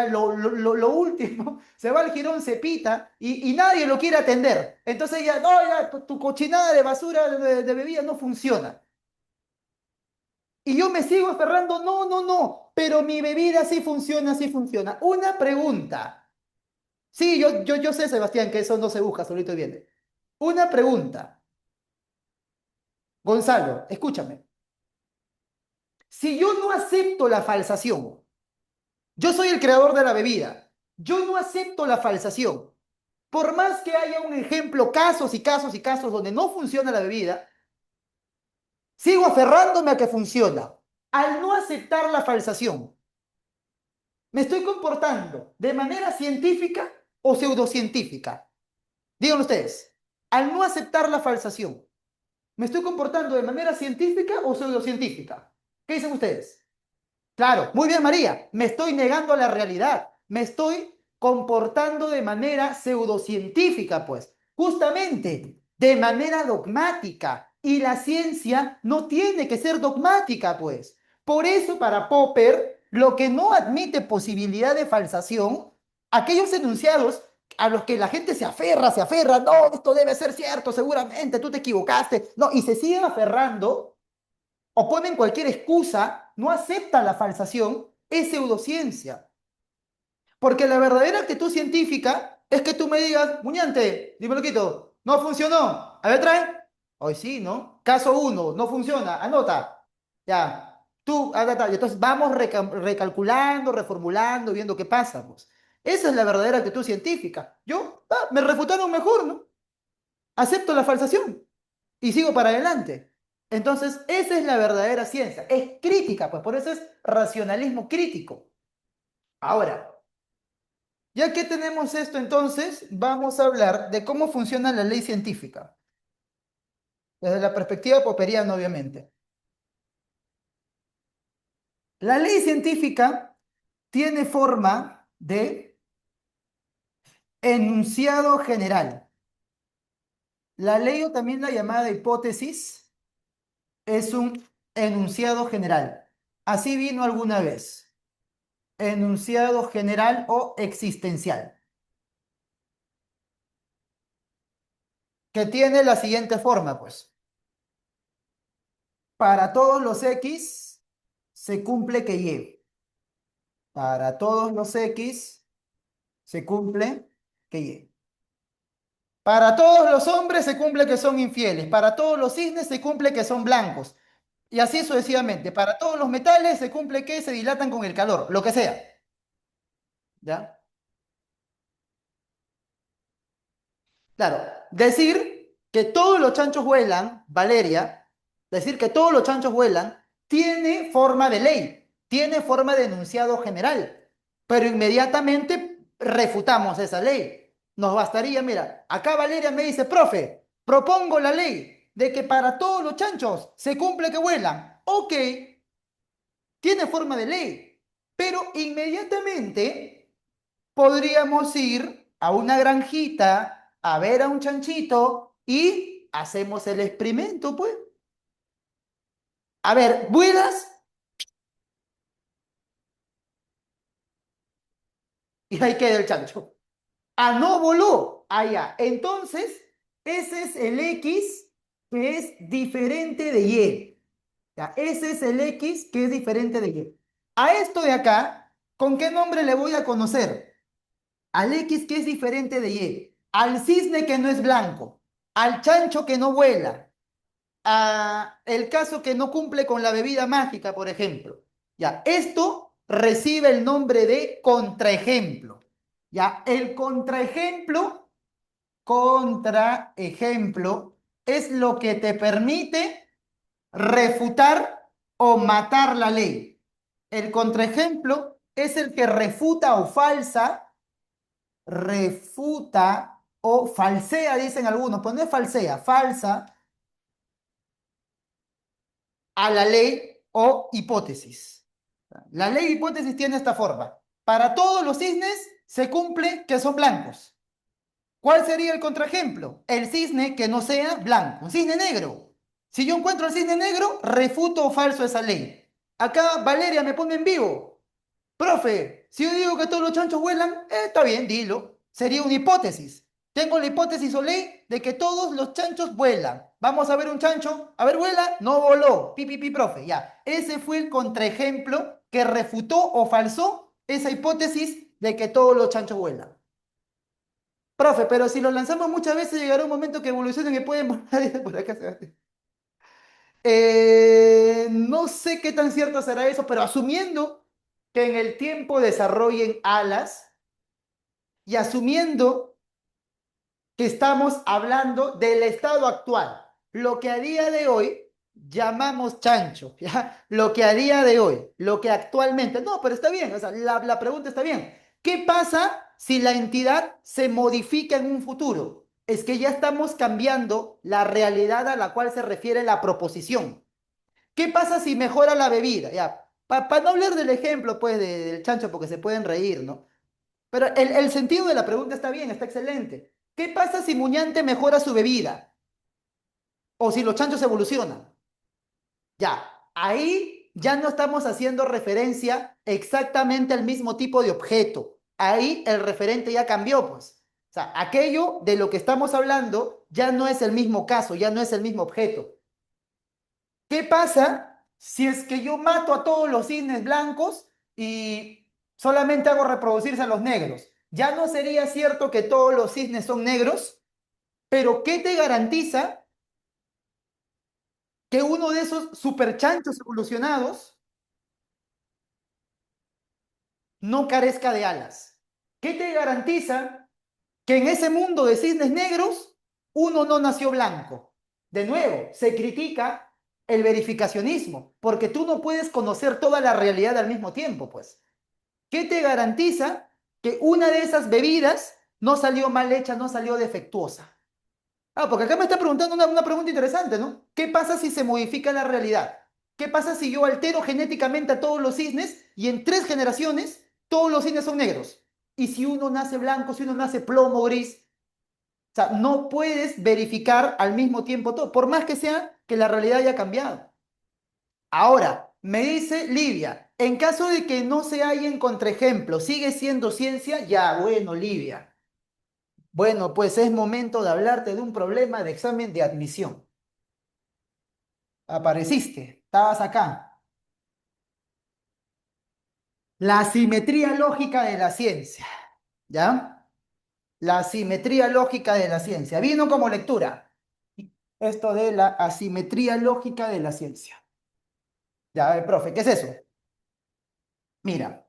lo último, se va al jirón Cepita y nadie lo quiere atender. Entonces ya, no, ya tu cochinada de basura de bebida no funciona. Y yo me sigo aferrando, no, no, no, pero mi bebida sí funciona, sí funciona. Una pregunta. Sí, yo sé, Sebastián, que eso no se busca, solito viene. Una pregunta. Gonzalo, escúchame. Si yo no acepto la falsación, yo soy el creador de la bebida. Yo no acepto la falsación. Por más que haya un ejemplo, casos y casos y casos donde no funciona la bebida, sigo aferrándome a que funciona. Al no aceptar la falsación, ¿me estoy comportando de manera científica o pseudocientífica? Digan ustedes, al no aceptar la falsación, ¿me estoy comportando de manera científica o pseudocientífica? ¿Qué dicen ustedes? Claro, muy bien, María. Me estoy negando a la realidad. Me estoy comportando de manera pseudocientífica, pues, justamente de manera dogmática. Y la ciencia no tiene que ser dogmática, pues. Por eso, para Popper, lo que no admite posibilidad de falsación, aquellos enunciados a los que la gente se aferra, no, esto debe ser cierto, seguramente tú te equivocaste, no, y se siguen aferrando o ponen cualquier excusa, no aceptan la falsación, es pseudociencia. Porque la verdadera actitud científica es que tú me digas, Muñante, dímelo quito, no funcionó. A ver, trae. Hoy sí, ¿no? Caso uno, no funciona, anota. Ya, tú, anota. Y entonces vamos recalculando, reformulando, viendo qué pasa, pues. Esa es la verdadera actitud científica. Yo, me refutaron mejor, ¿no? Acepto la falsación y sigo para adelante. Entonces, esa es la verdadera ciencia. Es crítica, pues por eso es racionalismo crítico. Ahora, ya que tenemos esto, entonces vamos a hablar de cómo funciona la ley científica, desde la perspectiva popperiana, obviamente. La ley científica tiene forma de enunciado general. La ley o también la llamada hipótesis es un enunciado general. Así vino alguna vez. Enunciado general o existencial, que tiene la siguiente forma, pues. Para todos los X se cumple que Y. Para todos los X se cumple que Y. Para todos los hombres se cumple que son infieles. Para todos los cisnes se cumple que son blancos. Y así sucesivamente. Para todos los metales se cumple que se dilatan con el calor, lo que sea. ¿Ya? Claro, decir que todos los chanchos vuelan, Valeria, decir que todos los chanchos vuelan, tiene forma de ley, tiene forma de enunciado general, pero inmediatamente refutamos esa ley. Nos bastaría, mira, acá Valeria me dice, profe, propongo la ley de que para todos los chanchos se cumple que vuelan. Ok, tiene forma de ley, pero inmediatamente podríamos ir a una granjita a ver a un chanchito y hacemos el experimento, pues. A ver, vuelas y ahí queda el chancho. Ah, no voló. Allá. Entonces, ese es el X que es diferente de Y. Ya, ese es el X que es diferente de Y. A esto de acá, ¿con qué nombre le voy a conocer? Al X que es diferente de Y. Al cisne que no es blanco. Al chancho que no vuela. A el caso que no cumple con la bebida mágica, por ejemplo. Ya, esto recibe el nombre de contraejemplo. Ya, el contraejemplo es lo que te permite refutar o matar la ley. El contraejemplo es el que refuta o falsea, dicen algunos, pues no es falsea, falsa a la ley o hipótesis. La ley de hipótesis tiene esta forma. Para todos los cisnes se cumple que son blancos. ¿Cuál sería el contraejemplo? El cisne que no sea blanco, un cisne negro. Si yo encuentro el cisne negro, refuto o falso esa ley. Acá Valeria me pone en vivo. Profe, si yo digo que todos los chanchos vuelan, está bien, dilo. Sería una hipótesis. Tengo la hipótesis o ley de que todos los chanchos vuelan. Vamos a ver un chancho. A ver, vuela. No voló. Pi, pi, pi, profe. Ya. Ese fue el contraejemplo que refutó o falsó esa hipótesis de que todos los chanchos vuelan. Profe, pero si lo lanzamos muchas veces llegará un momento que evolucionen y pueden volar. Por acá no sé qué tan cierto será eso, pero asumiendo que en el tiempo desarrollen alas y asumiendo que estamos hablando del estado actual, lo que a día de hoy llamamos chancho, ¿ya? Lo que a día de hoy, lo que actualmente, no, pero está bien, o sea, la pregunta está bien. ¿Qué pasa si la entidad se modifica en un futuro? Es que ya estamos cambiando la realidad a la cual se refiere la proposición. ¿Qué pasa si mejora la bebida? Ya, para no hablar del ejemplo, pues, del chancho, porque se pueden reír, ¿no? Pero el sentido de la pregunta está bien, está excelente. ¿Qué pasa si Muñante mejora su bebida? O si los chanchos evolucionan. Ya, ahí ya no estamos haciendo referencia exactamente al mismo tipo de objeto. Ahí el referente ya cambió, pues. O sea, aquello de lo que estamos hablando ya no es el mismo caso, ya no es el mismo objeto. ¿Qué pasa si es que yo mato a todos los cisnes blancos y solamente hago reproducirse a los negros? Ya no sería cierto que todos los cisnes son negros, pero ¿qué te garantiza que uno de esos superchanchos evolucionados no carezca de alas? ¿Qué te garantiza que en ese mundo de cisnes negros uno no nació blanco? De nuevo, se critica el verificacionismo, porque tú no puedes conocer toda la realidad al mismo tiempo, pues. ¿Qué te garantiza que una de esas bebidas no salió mal hecha, no salió defectuosa? Ah, porque acá me está preguntando una pregunta interesante, ¿no? ¿Qué pasa si se modifica la realidad? ¿Qué pasa si yo altero genéticamente a todos los cisnes y en 3 generaciones todos los cisnes son negros? Y si uno nace blanco, si uno nace plomo, gris, o sea, no puedes verificar al mismo tiempo todo, por más que sea que la realidad haya cambiado. Ahora, me dice Livia, en caso de que no se hallen contraejemplos, ¿sigue siendo ciencia? Ya, bueno, Livia. Bueno, pues es momento de hablarte de un problema de examen de admisión. Apareciste, estabas acá. La simetría lógica de la ciencia, ¿ya? La asimetría lógica de la ciencia. Vino como lectura. Esto de la asimetría lógica de la ciencia. Ya, profe, ¿qué es eso? Mira,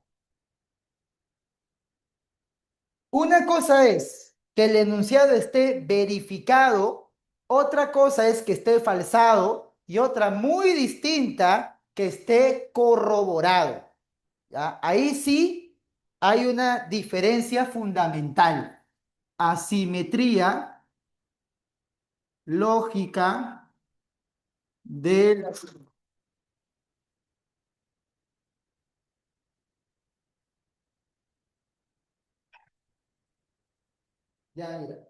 una cosa es que el enunciado esté verificado, otra cosa es que esté falsado y otra muy distinta que esté corroborado. ¿Ya? Ahí sí hay una diferencia fundamental. Asimetría lógica de la... Ya, mira.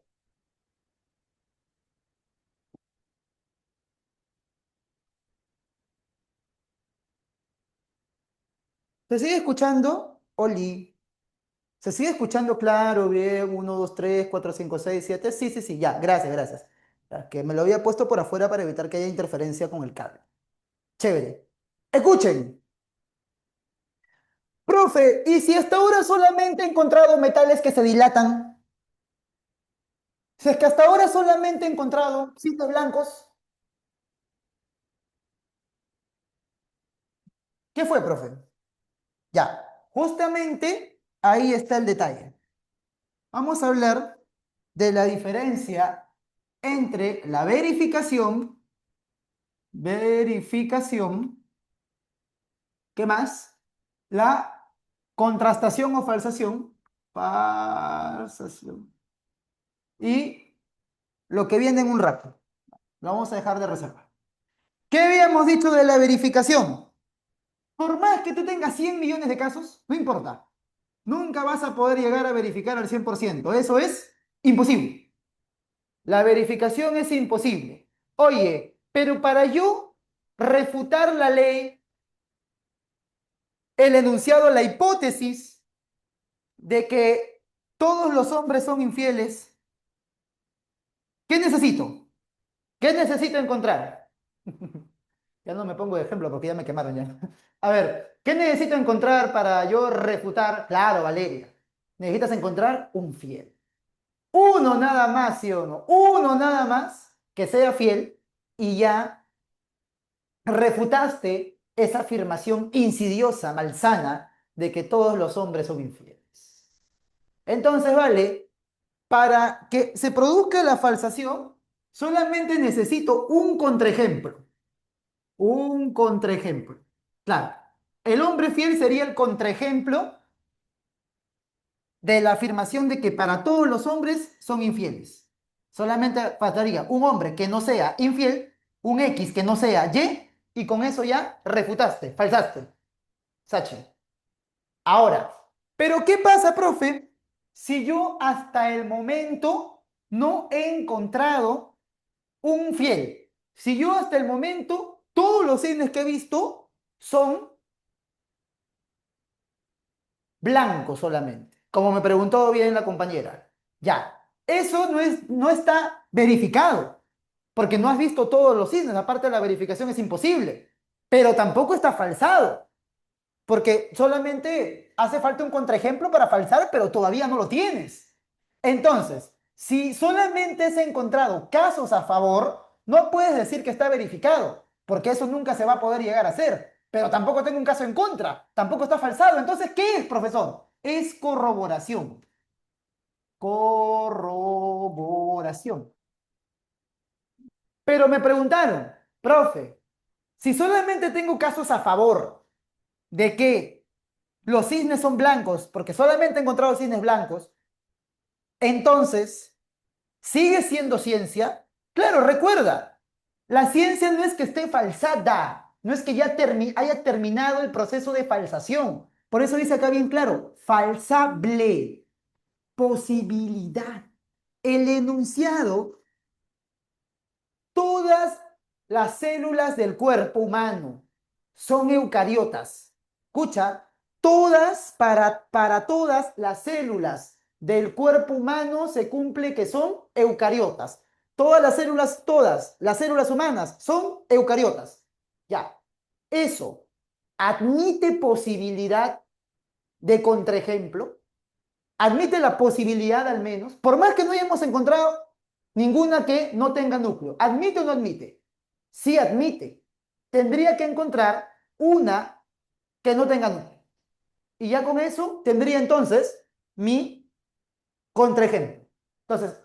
¿Se sigue escuchando? Oli. ¿Se sigue escuchando claro, bien? Uno, 2, 3, 4, 5, 6, 7. Sí, sí, sí, ya. Gracias, gracias. Ya, que me lo había puesto por afuera para evitar que haya interferencia con el cable. Chévere. Escuchen. Profe, ¿y si hasta ahora solamente he encontrado metales que se dilatan? Si es que hasta ahora solamente he encontrado cisnes blancos. ¿Qué fue, profe? Ya. Justamente ahí está el detalle. Vamos a hablar de la diferencia entre la verificación, ¿qué más? La contrastación o falsación, y lo que viene en un rato. Lo vamos a dejar de reserva. ¿Qué habíamos dicho de la verificación? Por más que tú tengas 100 millones de casos, no importa. Nunca vas a poder llegar a verificar al 100%. Eso es imposible. La verificación es imposible. Oye, pero para yo refutar la ley, el enunciado, la hipótesis de que todos los hombres son infieles, ¿qué necesito? ¿Qué necesito encontrar? Ya no me pongo de ejemplo porque ya me quemaron ya. A ver, ¿qué necesito encontrar para yo refutar? Claro, Valeria. Necesitas encontrar un fiel. Uno nada más, ¿sí o no? Uno nada más que sea fiel y ya refutaste esa afirmación insidiosa, malsana, de que todos los hombres son infieles. Entonces, vale, para que se produzca la falsación, solamente necesito un contraejemplo. Un contraejemplo. Claro, el hombre fiel sería el contraejemplo de la afirmación de que para todos los hombres son infieles. Solamente faltaría un hombre que no sea infiel, un X que no sea Y con eso ya refutaste, falsaste. Sachi. Ahora, ¿pero qué pasa, profe, si yo hasta el momento no he encontrado un fiel? Si yo hasta el momento, todos los cisnes que he visto son blanco solamente, como me preguntó bien la compañera. Ya, eso no está verificado, porque no has visto todos los cisnes, aparte de la verificación es imposible, pero tampoco está falsado, porque solamente hace falta un contraejemplo para falsar, pero todavía no lo tienes. Entonces, si solamente has encontrado casos a favor, no puedes decir que está verificado, porque eso nunca se va a poder llegar a hacer. Pero tampoco tengo un caso en contra, tampoco está falsado. Entonces, ¿qué es, profesor? Es corroboración. Corroboración. Pero me preguntaron, profe, si solamente tengo casos a favor de que los cisnes son blancos, porque solamente he encontrado cisnes blancos, entonces, ¿sigue siendo ciencia? Claro, recuerda, la ciencia no es que esté falsada, no es que ya haya terminado el proceso de falsación. Por eso dice acá bien claro, falsable, posibilidad. El enunciado, todas las células del cuerpo humano son eucariotas. Escucha, para todas las células del cuerpo humano se cumple que son eucariotas. Todas las células humanas son eucariotas. Ya, eso admite posibilidad de contraejemplo, admite la posibilidad al menos, por más que no hayamos encontrado ninguna que no tenga núcleo. ¿Admite o no admite? Sí admite. Tendría que encontrar una que no tenga núcleo. Y ya con eso tendría entonces mi contraejemplo. Entonces,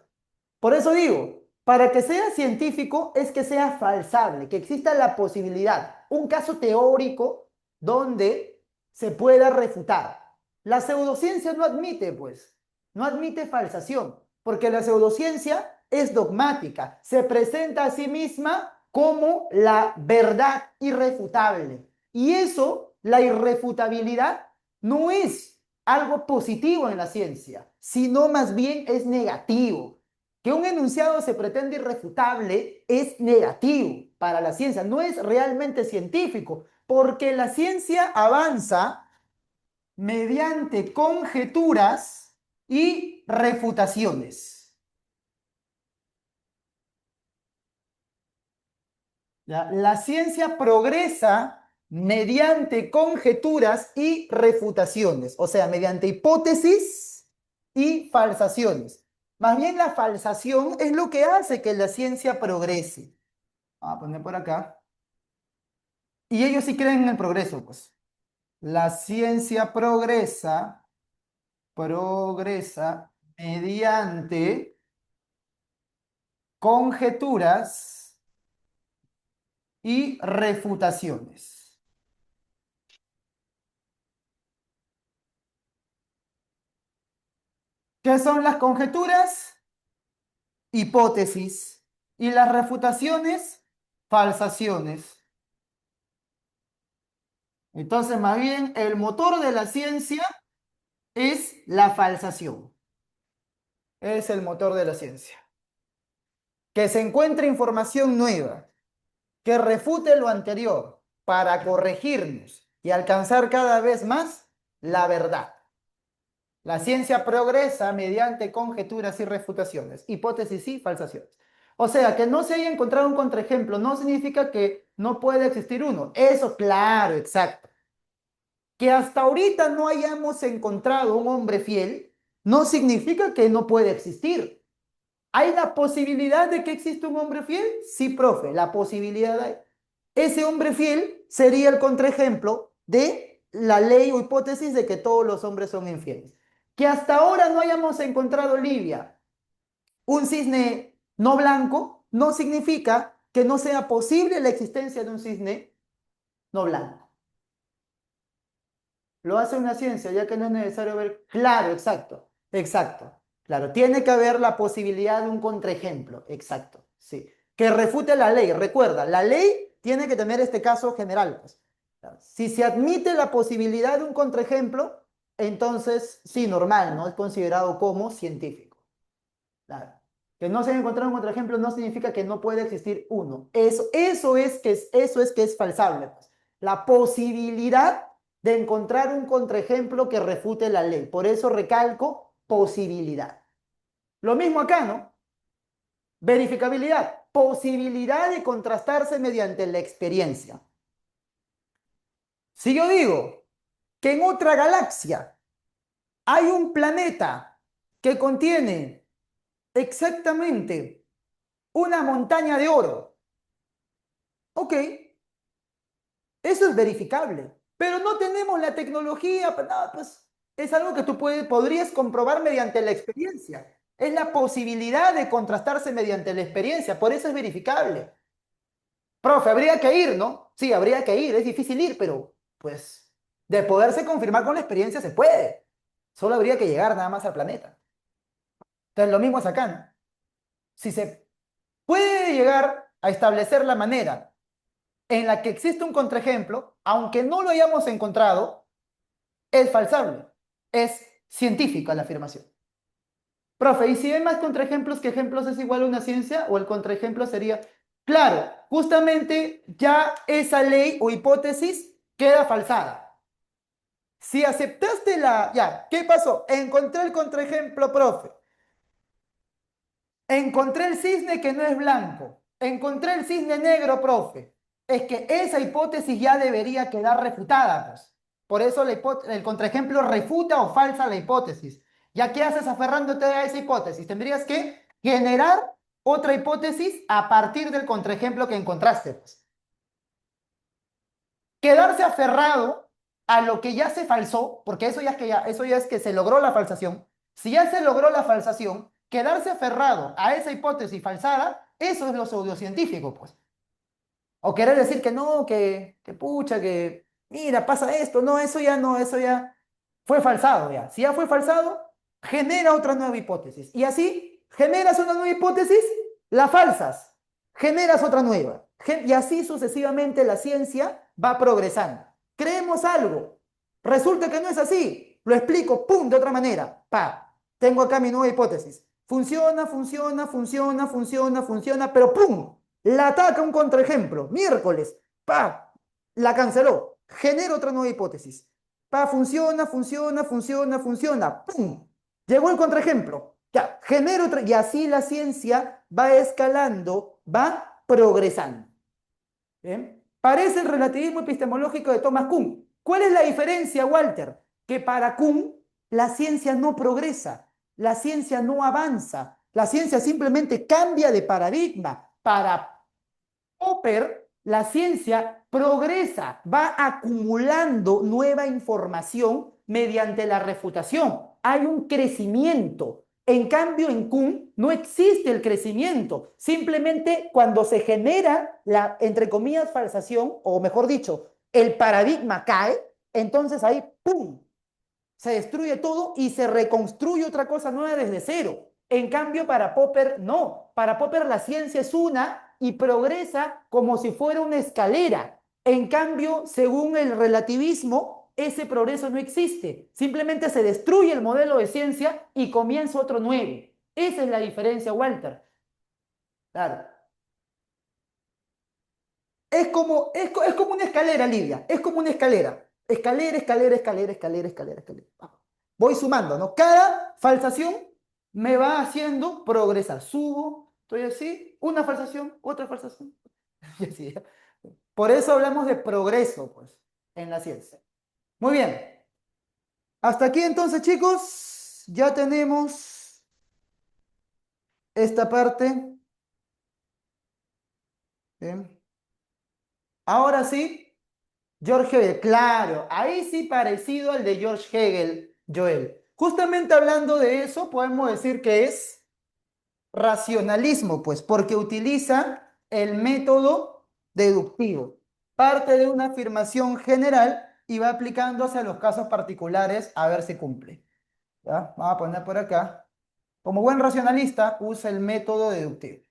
por eso digo, Para que sea científico es que sea falsable, que exista la posibilidad, un caso teórico donde se pueda refutar. La pseudociencia no admite, pues, no admite falsación, porque la pseudociencia es dogmática, se presenta a sí misma como la verdad irrefutable. Y eso, la irrefutabilidad, no es algo positivo en la ciencia, sino más bien es negativo. Que un enunciado se pretende irrefutable es negativo para la ciencia, no es realmente científico, porque la ciencia avanza mediante conjeturas y refutaciones. ¿Ya? La ciencia progresa mediante conjeturas y refutaciones, o sea, mediante hipótesis y falsaciones. Más bien la falsación es lo que hace que la ciencia progrese. Vamos a poner por acá. Y ellos sí creen en el progreso, pues. La ciencia progresa mediante conjeturas y refutaciones. ¿Qué son las conjeturas? Hipótesis. Y las refutaciones, falsaciones. Entonces, más bien, el motor de la ciencia es la falsación. Es el motor de la ciencia. Que se encuentre información nueva, que refute lo anterior para corregirnos y alcanzar cada vez más la verdad. La ciencia progresa mediante conjeturas y refutaciones, hipótesis y falsaciones. O sea, que no se haya encontrado un contraejemplo no significa que no puede existir uno. Eso, claro, exacto. Que hasta ahorita no hayamos encontrado un hombre fiel no significa que no puede existir. ¿Hay la posibilidad de que exista un hombre fiel? Sí, profe, la posibilidad hay. Ese hombre fiel sería el contraejemplo de la ley o hipótesis de que todos los hombres son infieles. Que hasta ahora no hayamos encontrado, Livia, un cisne no blanco, no significa que no sea posible la existencia de un cisne no blanco. Lo hace una ciencia, ya que no es necesario ver. Claro, exacto, exacto. Claro, tiene que haber la posibilidad de un contraejemplo, exacto, sí. Que refute la ley. Recuerda, la ley tiene que tener este caso general, pues. Si se admite la posibilidad de un contraejemplo, entonces sí, normal, ¿no? Es considerado como científico. Claro. Que no se haya encontrado un contraejemplo no significa que no puede existir uno. Eso es que es falsable, pues. La posibilidad de encontrar un contraejemplo que refute la ley. Por eso recalco posibilidad. Lo mismo acá, ¿no? Verificabilidad. Posibilidad de contrastarse mediante la experiencia. Si yo digo que en otra galaxia hay un planeta que contiene exactamente una montaña de oro, ok, eso es verificable, pero no tenemos la tecnología, pues, no, pues es algo que tú podrías comprobar mediante la experiencia. Es la posibilidad de contrastarse mediante la experiencia, por eso es verificable. Profe, habría que ir, ¿no? Sí, habría que ir, es difícil ir, pero pues de poderse confirmar con la experiencia se puede. Solo habría que llegar nada más al planeta. Entonces lo mismo es acá, ¿no? Si se puede llegar a establecer la manera en la que existe un contraejemplo, aunque no lo hayamos encontrado, es falsable, es científica la afirmación. Profe, ¿y si hay más contraejemplos que ejemplos es igual a una ciencia? ¿O el contraejemplo sería? Claro, justamente ya esa ley o hipótesis queda falsada. Si aceptaste la... Ya, ¿qué pasó? Encontré el contraejemplo, profe. Encontré el cisne que no es blanco. Encontré el cisne negro, profe. Es que esa hipótesis ya debería quedar refutada, pues. Por eso el contraejemplo refuta o falsa la hipótesis. ¿Ya qué haces aferrándote a esa hipótesis? Tendrías que generar otra hipótesis a partir del contraejemplo que encontraste, pues. Quedarse aferrado a lo que ya se falsó, porque eso ya es que se logró la falsación. Si ya se logró la falsación, quedarse aferrado a esa hipótesis falsada, eso es lo pseudocientífico, pues. O querer decir que no, que pucha, que mira, pasa esto, no, eso ya fue falsado ya. Si ya fue falsado, genera otra nueva hipótesis. Y así generas una nueva hipótesis, la falsas, generas otra nueva. Y así sucesivamente la ciencia va progresando. Creemos algo, resulta que no es así, lo explico, pum, de otra manera, pa, tengo acá mi nueva hipótesis. Funciona, pero pum, la ataca un contraejemplo, miércoles, pa, la canceló, genera otra nueva hipótesis. Pa, funciona, pum, llegó el contraejemplo, ya, genera otra, y así la ciencia va escalando, va progresando. ¿Bien? Parece el relativismo epistemológico de Thomas Kuhn. ¿Cuál es la diferencia, Walter? Que para Kuhn la ciencia no progresa, la ciencia no avanza, la ciencia simplemente cambia de paradigma. Para Popper, la ciencia progresa, va acumulando nueva información mediante la refutación. Hay un crecimiento. En cambio, en Kuhn no existe el crecimiento. Simplemente cuando se genera la, entre comillas, falsación, o mejor dicho, el paradigma cae, entonces ahí, ¡pum!, se destruye todo y se reconstruye otra cosa nueva desde cero. En cambio, para Popper, no. Para Popper la ciencia es una y progresa como si fuera una escalera. En cambio, según el relativismo, ese progreso no existe. Simplemente se destruye el modelo de ciencia y comienza otro nuevo. Esa es la diferencia, Walter. Claro. Es como una escalera, Lidia. Es como una escalera. Escalera. Voy sumando, ¿no? Cada falsación me va haciendo progresar. Subo, estoy así, una falsación, otra falsación. Y así. Por eso hablamos de progreso, pues, en la ciencia. Muy bien. Hasta aquí entonces, chicos, ya tenemos esta parte. Bien. Ahora sí. George Hegel, claro, ahí sí parecido al de George Hegel, Joel. Justamente hablando de eso, podemos decir que es racionalismo, pues, porque utiliza el método deductivo. Parte de una afirmación general y va aplicándose a los casos particulares a ver si cumple. ¿Ya? Vamos a poner por acá. Como buen racionalista, usa el método deductivo.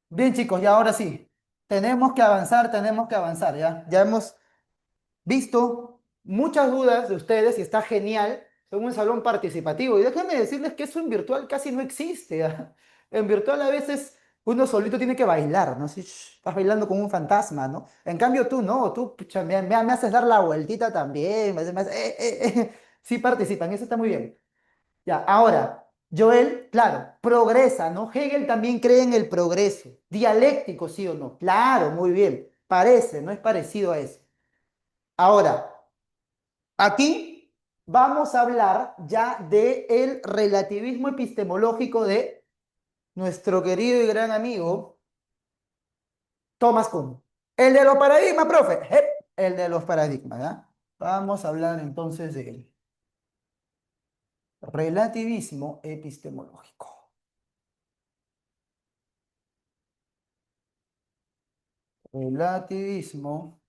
Bien, chicos, y ahora sí, tenemos que avanzar, ¿ya? Ya hemos visto muchas dudas de ustedes y está genial. Son un salón participativo. Y déjenme decirles que eso en virtual casi no existe. ¿Ah? En virtual a veces uno solito tiene que bailar, ¿no? Así, estás bailando como un fantasma, ¿no? En cambio tú no, tú pucha, me haces dar la vueltita también. Sí participan, eso está muy bien. Ya, ahora, Joel, claro, progresa, ¿no? Hegel también cree en el progreso. Dialéctico, ¿sí o no? Claro, muy bien. Parece, no es parecido a eso. Ahora, aquí vamos a hablar ya del relativismo epistemológico de nuestro querido y gran amigo Thomas Kuhn. El de los paradigmas, profe. El de los paradigmas, ¿ya? Vamos a hablar entonces del relativismo epistemológico. Relativismo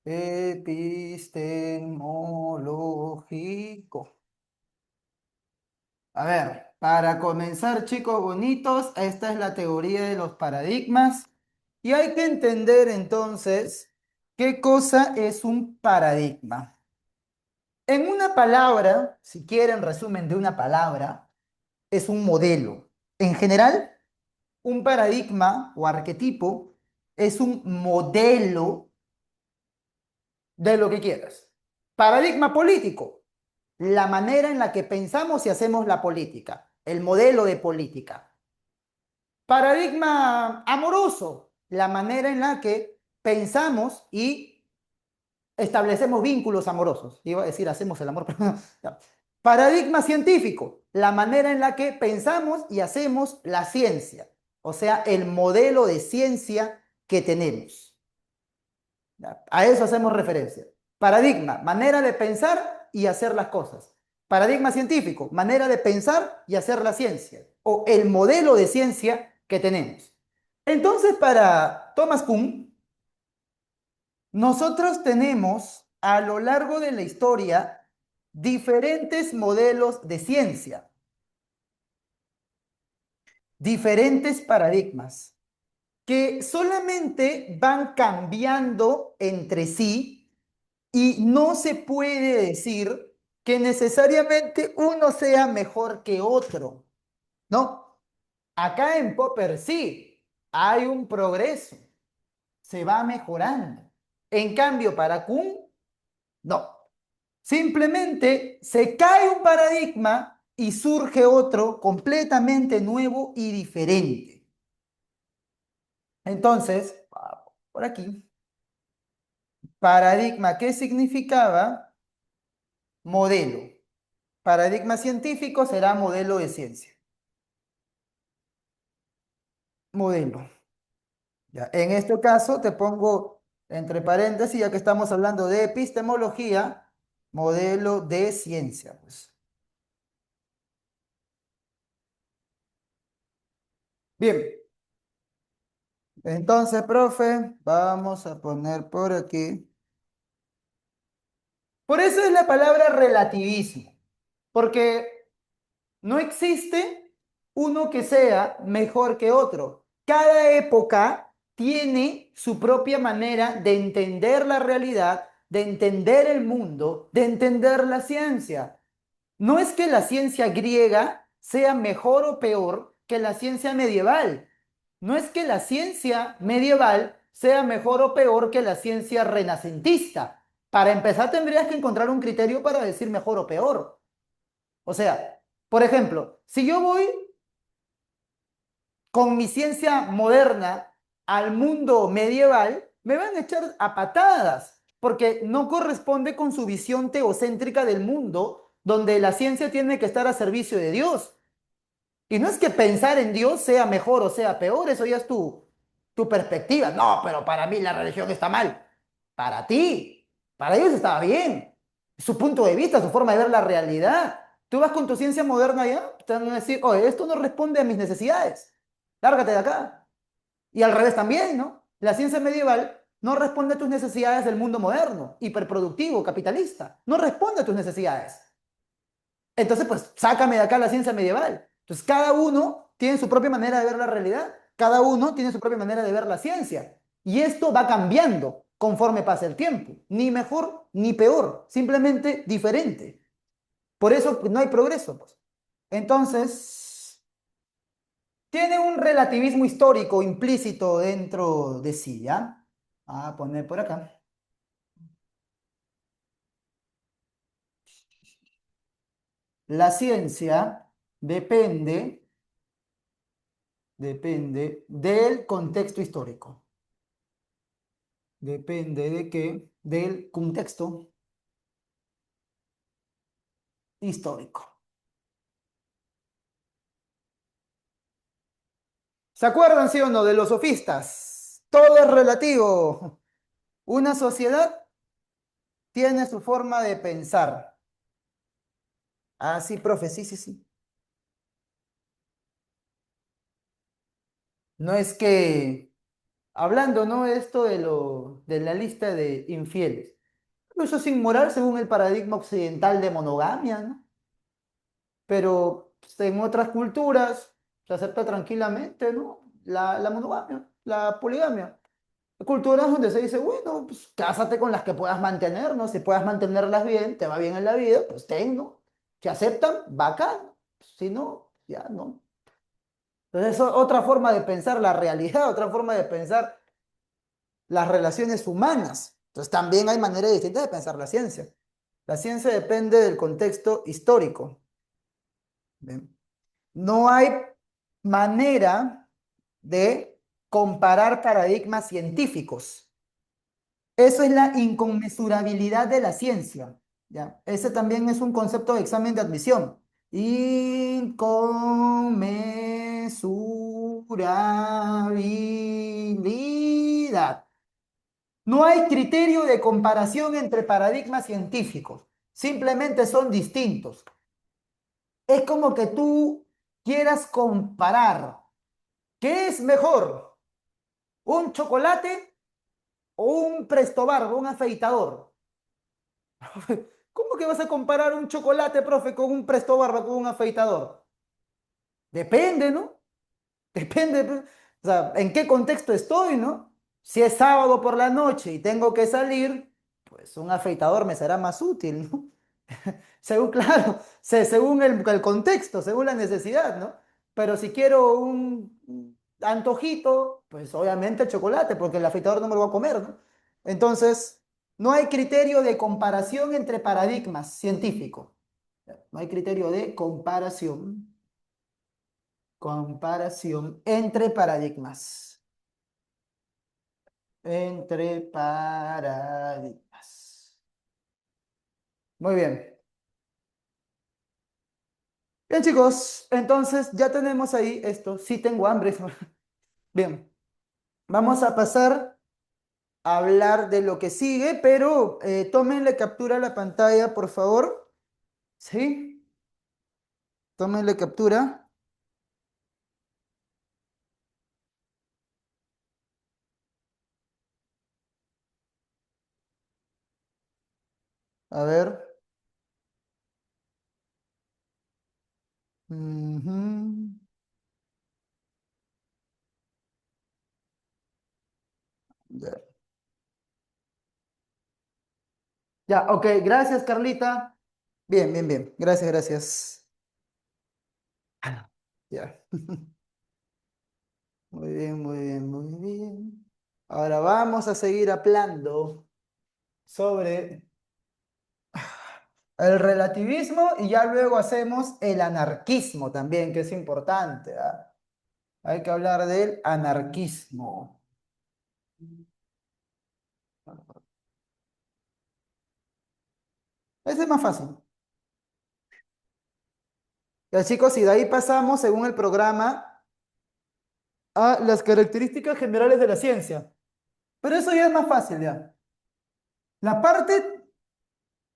epistemológico. A ver, para comenzar, chicos bonitos, esta es la teoría de los paradigmas y hay que entender entonces qué cosa es un paradigma. En una palabra, si quieren resumen de una palabra, es un modelo. En general, un paradigma o arquetipo es un modelo de lo que quieras. Paradigma político, la manera en la que pensamos y hacemos la política, el modelo de política. Paradigma amoroso, la manera en la que pensamos y establecemos vínculos amorosos. Iba a decir hacemos el amor, pero no. Paradigma científico, la manera en la que pensamos y hacemos la ciencia, o sea, el modelo de ciencia que tenemos. A eso hacemos referencia. Paradigma, manera de pensar y hacer las cosas. Paradigma científico, manera de pensar y hacer la ciencia, o el modelo de ciencia que tenemos. Entonces, para Thomas Kuhn, nosotros tenemos a lo largo de la historia diferentes modelos de ciencia, diferentes paradigmas, que solamente van cambiando entre sí y no se puede decir que necesariamente uno sea mejor que otro, ¿no? Acá en Popper sí, hay un progreso, se va mejorando. En cambio, para Kuhn, no. Simplemente se cae un paradigma y surge otro completamente nuevo y diferente. Entonces, por aquí, paradigma, ¿qué significaba? Modelo. Paradigma científico será modelo de ciencia. Modelo. Ya. En este caso te pongo entre paréntesis, ya que estamos hablando de epistemología, modelo de ciencia. Pues. Bien, entonces, profe, vamos a poner por aquí. Por eso es la palabra relativismo, porque no existe uno que sea mejor que otro. Cada época tiene su propia manera de entender la realidad, de entender el mundo, de entender la ciencia. No es que la ciencia griega sea mejor o peor que la ciencia medieval. No es que la ciencia medieval sea mejor o peor que la ciencia renacentista. Para empezar, tendrías que encontrar un criterio para decir mejor o peor. O sea, por ejemplo, si yo voy con mi ciencia moderna al mundo medieval, me van a echar a patadas, porque no corresponde con su visión teocéntrica del mundo, donde la ciencia tiene que estar a servicio de Dios. Y no es que pensar en Dios sea mejor o sea peor, eso ya es tu perspectiva. No, pero para mí la religión está mal. Para ti, para ellos estaba bien. Su punto de vista, su forma de ver la realidad. Tú vas con tu ciencia moderna allá, te van a decir, oye, esto no responde a mis necesidades. Lárgate de acá. Y al revés también, ¿no? La ciencia medieval no responde a tus necesidades del mundo moderno, hiperproductivo, capitalista. No responde a tus necesidades. Entonces, pues, sácame de acá la ciencia medieval. Entonces, cada uno tiene su propia manera de ver la realidad, cada uno tiene su propia manera de ver la ciencia. Y esto va cambiando conforme pasa el tiempo. Ni mejor ni peor, simplemente diferente. Por eso pues, no hay progreso. Pues. Entonces, tiene un relativismo histórico implícito dentro de sí, ¿ya? A poner por acá. La ciencia depende del contexto histórico. Depende de qué, del contexto histórico. ¿Se acuerdan, sí o no, de los sofistas? Todo es relativo. Una sociedad tiene su forma de pensar. Ah, sí, profe, sí, sí, sí. No es que, hablando, ¿no? Esto de la lista de infieles. Eso es inmoral según el paradigma occidental de monogamia, ¿no? Pero pues, en otras culturas se acepta tranquilamente, ¿no? La monogamia, la poligamia. Culturas donde se dice, bueno, pues cásate con las que puedas mantener, ¿no? Si puedas mantenerlas bien, te va bien en la vida, pues ten, ¿no? Si aceptan, bacán. Si no, ya no. Entonces, eso es otra forma de pensar la realidad, otra forma de pensar las relaciones humanas. Entonces, también hay maneras distintas de pensar la ciencia. La ciencia depende del contexto histórico. ¿Ven? No hay manera de comparar paradigmas científicos. Eso es la inconmensurabilidad de la ciencia. ¿Ya? Ese también es un concepto de examen de admisión. Inconmensurabilidad. No hay criterio de comparación entre paradigmas científicos. Simplemente son distintos. es como que tú quieras comparar. ¿Qué es mejor? ¿Un chocolate o un Presto Barba, un afeitador? ¿Cómo que vas a comparar un chocolate, profe, con un Presto Barba, con un afeitador? Depende, ¿no? Depende, pues. O sea, ¿en qué contexto estoy, no? Si es sábado por la noche y tengo que salir, pues un afeitador me será más útil, ¿no? Según, claro, según el contexto, según la necesidad, ¿no? Pero si quiero un antojito, pues obviamente el chocolate, porque el afeitador no me lo va a comer, ¿no? Entonces, no hay criterio de comparación entre paradigmas científicos. No hay criterio de comparación entre paradigmas. Entre paradigmas. Muy bien. Bien, chicos, entonces ya tenemos ahí esto. Sí tengo hambre. Bien, vamos a pasar a hablar de lo que sigue, pero tómenle captura a la pantalla, por favor. ¿Sí? Tómenle captura. A ver. Ujú. Ya, ya, ok, gracias, Carlita. Bien, bien, bien. Gracias, gracias. Ya. Muy bien, muy bien, muy bien. Ahora vamos a seguir hablando sobre el relativismo y ya luego hacemos el anarquismo también, que es importante. ¿Ah? Hay que hablar del anarquismo. Ese es más fácil. Ya, chicos, y de ahí pasamos, según el programa, a las características generales de la ciencia. Pero eso ya es más fácil, ya. La parte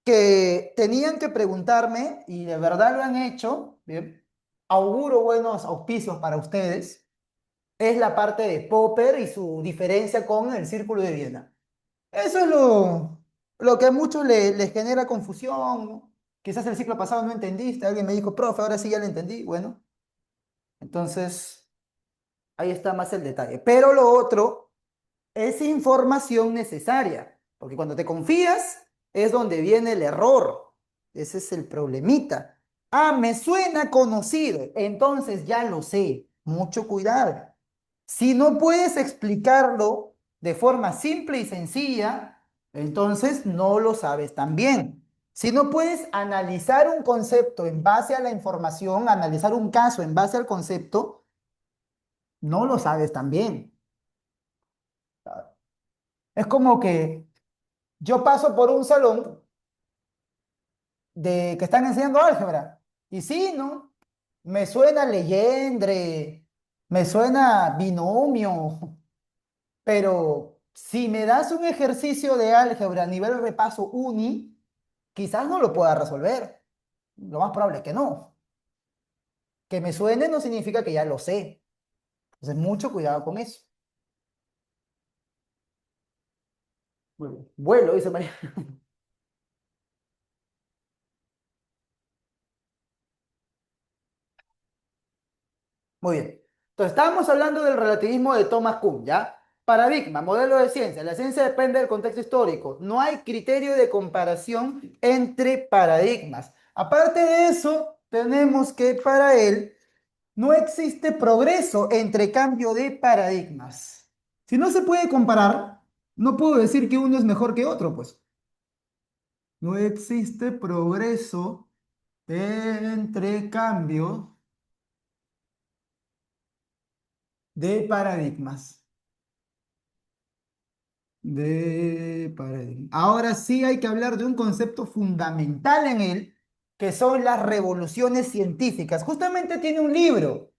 que tenían que preguntarme, y de verdad lo han hecho, bien, auguro buenos auspicios para ustedes, es la parte de Popper y su diferencia con el Círculo de Viena. Eso es lo que a muchos les genera confusión, ¿no? Quizás el ciclo pasado no entendiste, alguien me dijo, profe, ahora sí ya lo entendí. Bueno, entonces ahí está más el detalle. Pero lo otro es información necesaria, porque cuando te confías es donde viene el error. Ese es el problemita. Ah, me suena conocido, entonces ya lo sé. Mucho cuidado. Si no puedes explicarlo de forma simple y sencilla, entonces no lo sabes tan bien. Si no puedes analizar un concepto en base a la información, analizar un caso en base al concepto, no lo sabes tan bien. Es como que yo paso por un salón de que están enseñando álgebra y sí, ¿no? Me suena Legendre, me suena binomio, pero si me das un ejercicio de álgebra a nivel repaso uni, quizás no lo pueda resolver. Lo más probable es que no. Que me suene no significa que ya lo sé. Entonces, mucho cuidado con eso. Muy bien. Vuelo, dice María. Muy bien. Entonces, estábamos hablando del relativismo de Thomas Kuhn, ¿ya? Paradigma, modelo de ciencia. La ciencia depende del contexto histórico. No hay criterio de comparación entre paradigmas. Aparte de eso, tenemos que para él no existe progreso entre cambio de paradigmas. Si no se puede comparar, no puedo decir que uno es mejor que otro, pues. No existe progreso entre cambio de paradigmas. De paradigma. Ahora sí hay que hablar de un concepto fundamental en él, que son las revoluciones científicas. Justamente tiene un libro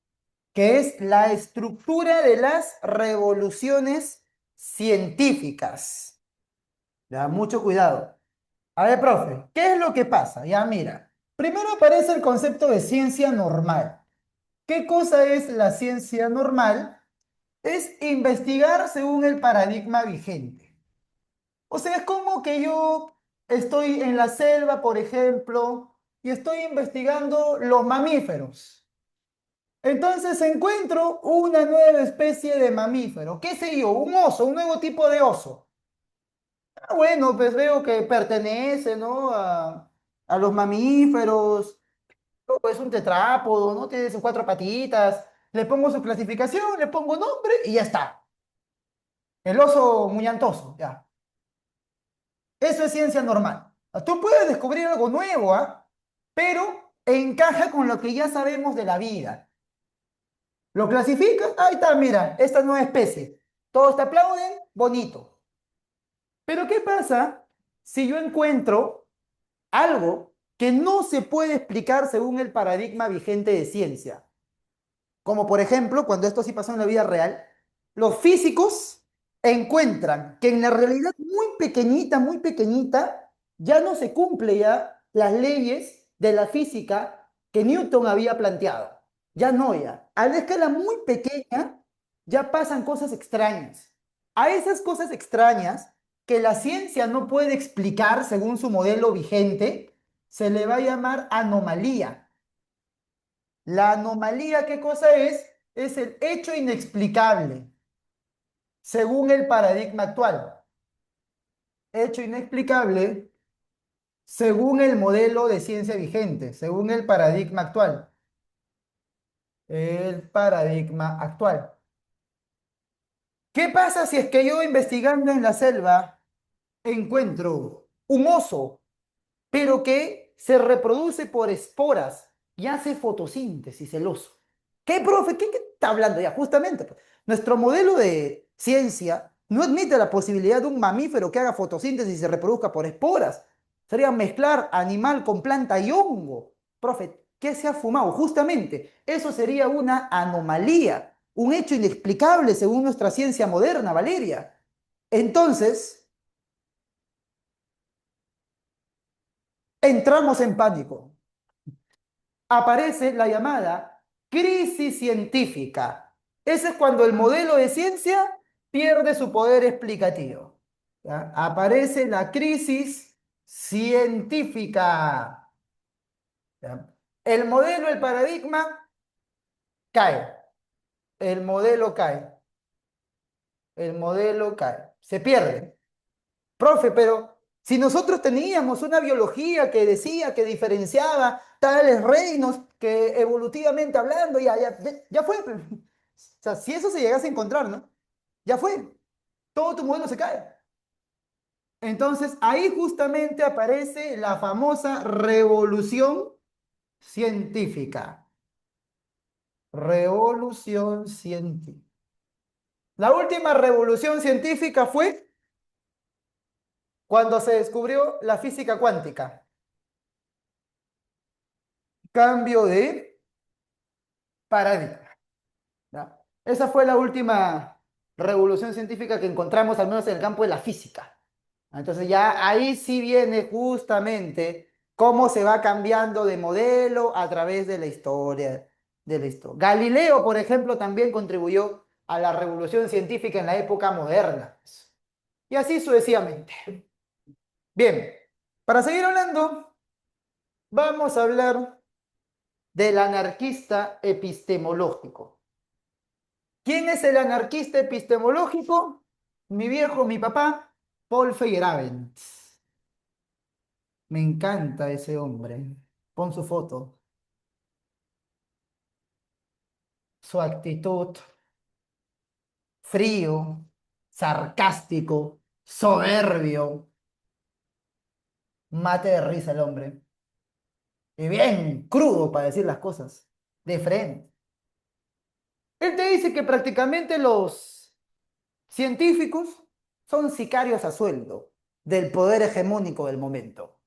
que es la estructura de las revoluciones científicas. Ya, mucho cuidado. A ver, profe, ¿qué es lo que pasa? Ya mira. Primero aparece el concepto de ciencia normal. ¿Qué cosa es la ciencia normal? Es investigar según el paradigma vigente. O sea, es como que yo estoy en la selva, por ejemplo, y estoy investigando los mamíferos. Entonces encuentro una nueva especie de mamífero, qué sé yo, un oso, un nuevo tipo de oso. Ah, bueno, pues veo que pertenece, ¿no? A los mamíferos, o es un tetrápodo, ¿no? Tiene sus cuatro patitas, le pongo su clasificación, le pongo nombre y ya está. El oso muñantoso, ya. Eso es ciencia normal. Tú puedes descubrir algo nuevo, ¿ah? Pero encaja con lo que ya sabemos de la vida. Lo clasificas, ahí está, mira, esta nueva especie. Todos te aplauden, bonito. Pero ¿qué pasa si yo encuentro algo que no se puede explicar según el paradigma vigente de ciencia? Como por ejemplo, cuando esto sí pasó en la vida real, los físicos encuentran que en la realidad muy pequeñita, ya no se cumple ya las leyes de la física que Newton había planteado. Ya no, ya. A la escala muy pequeña ya pasan cosas extrañas. A esas cosas extrañas que la ciencia no puede explicar según su modelo vigente, se le va a llamar anomalía. La anomalía, ¿qué cosa es? Es el hecho inexplicable, según el paradigma actual. Hecho inexplicable, según el modelo de ciencia vigente, según el paradigma actual. El paradigma actual. ¿Qué pasa si es que yo investigando en la selva encuentro un oso, pero que se reproduce por esporas y hace fotosíntesis el oso? ¿Qué, profe? ¿Qué está hablando ya? Justamente, pues, nuestro modelo de ciencia no admite la posibilidad de un mamífero que haga fotosíntesis y se reproduzca por esporas. Sería mezclar animal con planta y hongo. Profe, ¿qué se ha fumado? Justamente, eso sería una anomalía, un hecho inexplicable según nuestra ciencia moderna, Valeria. Entonces, entramos en pánico. Aparece la llamada crisis científica. Ese es cuando el modelo de ciencia pierde su poder explicativo. ¿Ya? Aparece la crisis científica. ¿Ya? El modelo, el paradigma cae. El modelo cae. El modelo cae. Se pierde. Profe, pero si nosotros teníamos una biología que decía que diferenciaba tales reinos, que evolutivamente hablando, ya fue. Pues. O sea, si eso se llegase a encontrar, ¿no? Ya fue. Todo tu modelo se cae. Entonces, ahí justamente aparece la famosa revolución científica. Revolución científica. La última revolución científica fue cuando se descubrió la física cuántica. Cambio de paradigma. ¿Ya? Esa fue la última revolución científica que encontramos, al menos en el campo de la física. Entonces ya ahí sí viene justamente cómo se va cambiando de modelo a través de la historia. Galileo, por ejemplo, también contribuyó a la revolución científica en la época moderna. Y así sucesivamente. Bien, para seguir hablando, vamos a hablar del anarquista epistemológico. ¿Quién es el anarquista epistemológico? Mi viejo, mi papá, Paul Feyerabend. Me encanta ese hombre. Pon su foto, su actitud, frío, sarcástico, soberbio. Mate de risa el hombre. Y bien crudo para decir las cosas, de frente. Él te dice que prácticamente los científicos son sicarios a sueldo del poder hegemónico del momento.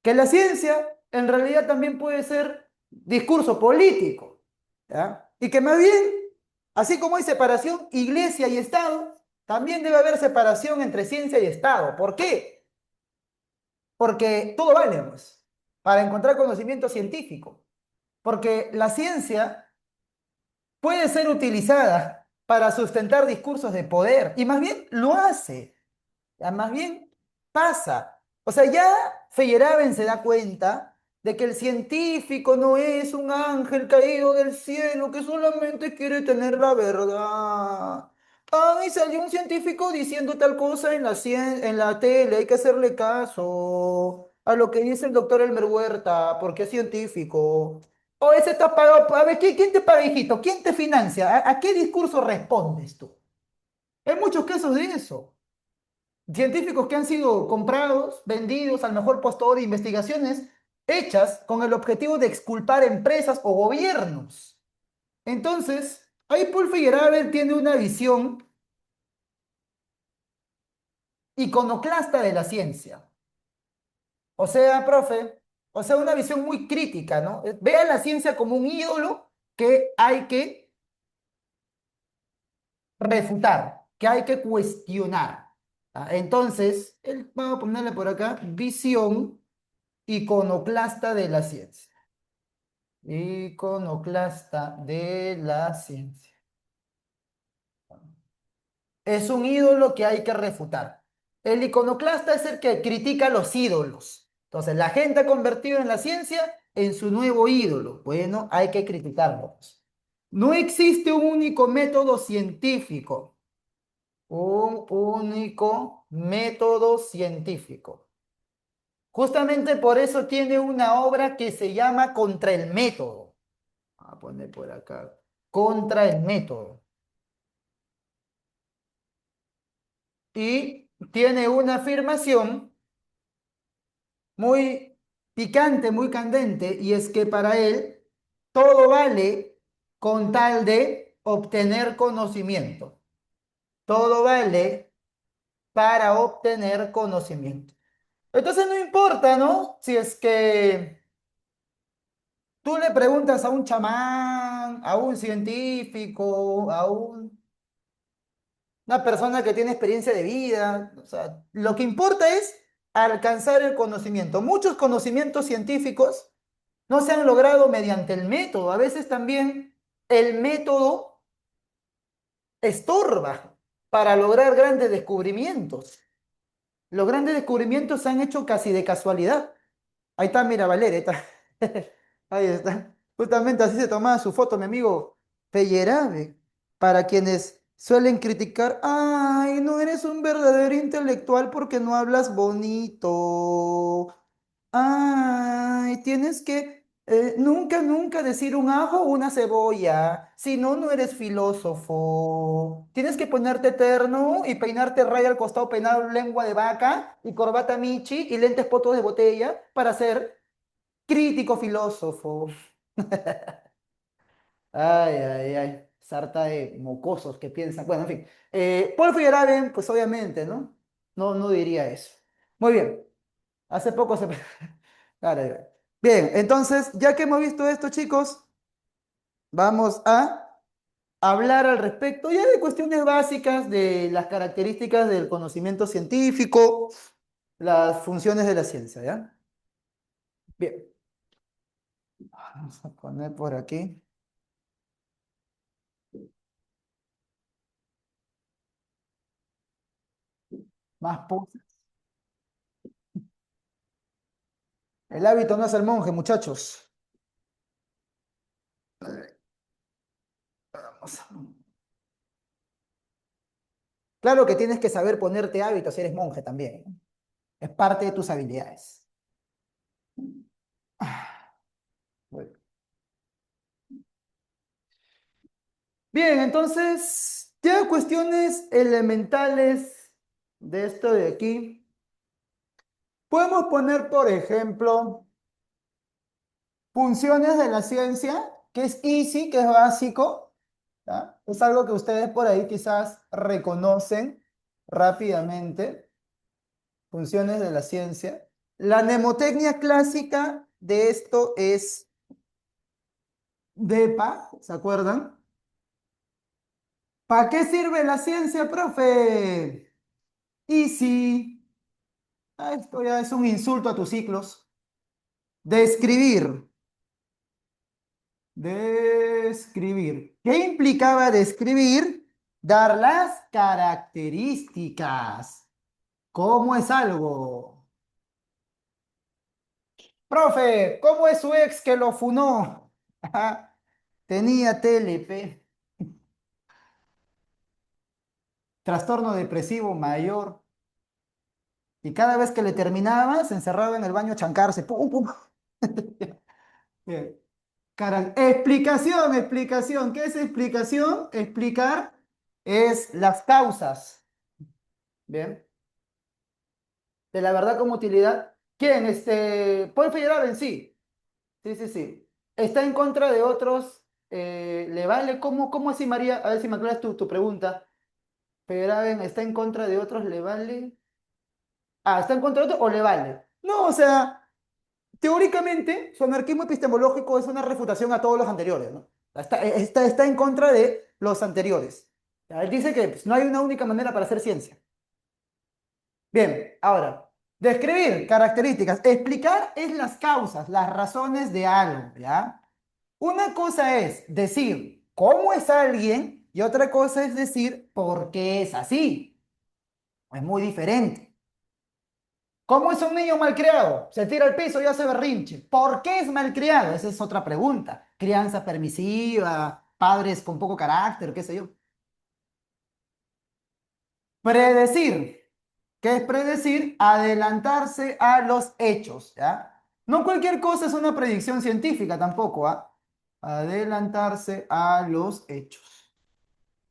Que la ciencia en realidad también puede ser discurso político, ¿ya? Y que más bien, así como hay separación iglesia y Estado, también debe haber separación entre ciencia y Estado. ¿Por qué? Porque todo vale, pues. para encontrar conocimiento científico, porque la ciencia puede ser utilizada para sustentar discursos de poder, y más bien lo hace. Ya, más bien pasa. O sea, ya Feyerabend se da cuenta de que el científico no es un ángel caído del cielo que solamente quiere tener la verdad. Ay, salió un científico diciendo tal cosa en en la tele, hay que hacerle caso a lo que dice el doctor Elmer Huerta, porque es científico. O ese está pagado. A ver, ¿quién te paga, hijito? ¿Quién te financia? A qué discurso respondes tú? Hay muchos casos de eso. Científicos que han sido comprados, vendidos al mejor postor de investigaciones hechas con el objetivo de exculpar empresas o gobiernos. Entonces, ahí Paul Feyerabend tiene una visión iconoclasta de la ciencia. O sea, profe, o sea, una visión muy crítica, ¿no? Ve a la ciencia como un ídolo que hay que refutar, que hay que cuestionar. Ah, entonces, vamos a ponerle por acá, visión iconoclasta de la ciencia. Iconoclasta de la ciencia. Es un ídolo que hay que refutar. El iconoclasta es el que critica a los ídolos. Entonces, la gente ha convertido en la ciencia en su nuevo ídolo. Bueno, hay que criticarlos. No existe un único método científico. Un único método científico. Justamente por eso tiene una obra que se llama Contra el método. Voy a poner por acá. Contra el método. Y tiene una afirmación muy picante, muy candente, y es que para él todo vale con tal de obtener conocimiento. Todo vale para obtener conocimiento. Entonces no importa, ¿no? Si es que tú le preguntas a un chamán, a un científico, una persona que tiene experiencia de vida. O sea, lo que importa es alcanzar el conocimiento. Muchos conocimientos científicos no se han logrado mediante el método. A veces también el método estorba para lograr grandes descubrimientos. Los grandes descubrimientos se han hecho casi de casualidad. Ahí está, mira, Valeria, ahí está. Ahí está. Justamente así se tomaba su foto, mi amigo Feyerabend. Para quienes suelen criticar, ay, no eres un verdadero intelectual porque no hablas bonito. Ay, tienes que nunca, nunca decir un ajo o una cebolla. Si no, no eres filósofo. Tienes que ponerte terno y peinarte raya al costado, peinar lengua de vaca y corbata Michi y lentes potos de botella para ser crítico filósofo. Ay, ay, ay. Sarta de mocosos que piensan. Bueno, en fin. Paul Feyerabend, pues obviamente, ¿no? No diría eso. Muy bien. Hace poco se... Claro. Bien, entonces, ya que hemos visto esto, chicos, vamos a hablar al respecto ya de cuestiones básicas de las características del conocimiento científico, las funciones de la ciencia, ¿ya? Bien, vamos a poner por aquí más poses. El hábito no es el monje, muchachos. Vamos a- Claro que tienes que saber ponerte hábitos si eres monje también, ¿no? Es parte de tus habilidades. Ah, bueno. Bien, entonces, ya cuestiones elementales de esto de aquí. Podemos poner, por ejemplo, funciones de la ciencia, que es easy, que es básico, ¿ya? Es algo que ustedes por ahí quizás reconocen rápidamente, funciones de la ciencia. La mnemotecnia clásica de esto es DEPA, ¿se acuerdan? ¿Para qué sirve la ciencia, profe? Easy. Ah, esto ya es un insulto a tus ciclos. Describir. Describir. ¿Qué implicaba describir? Dar las características. ¿Cómo es algo? Profe, ¿cómo es su ex que lo funó? Ajá, tenía TLP, trastorno depresivo mayor, y cada vez que le terminaba, se encerraba en el baño a chancarse. Pum, pum. Bien. Explicación, explicación. ¿Qué es explicación? Explicar es las causas. Bien. De la verdad como utilidad. ¿Quién? Paul Feyerabend, sí. Sí, sí, sí. Está en contra de otros. ¿Le vale? ¿Cómo así, María? A ver si me aclaras tu pregunta. Feyerabend está en contra de otros, ¿le vale? Ah, ¿está en contra de otros o le vale? No, o sea, teóricamente, su anarquismo epistemológico es una refutación a todos los anteriores, ¿no? Está en contra de los anteriores. Ya, él dice que pues, no hay una única manera para hacer ciencia. Bien, ahora, describir características. Explicar es las causas, las razones de algo, ¿ya? Una cosa es decir cómo es alguien y otra cosa es decir por qué es así. Es muy diferente. ¿Cómo es un niño malcriado? Se tira al piso y hace berrinche. ¿Por qué es malcriado? Esa es otra pregunta. Crianza permisiva, padres con poco carácter, qué sé yo. Predecir. ¿Qué es predecir? Adelantarse a los hechos, ¿ya? No cualquier cosa es una predicción científica tampoco, ¿ah? Adelantarse a los hechos.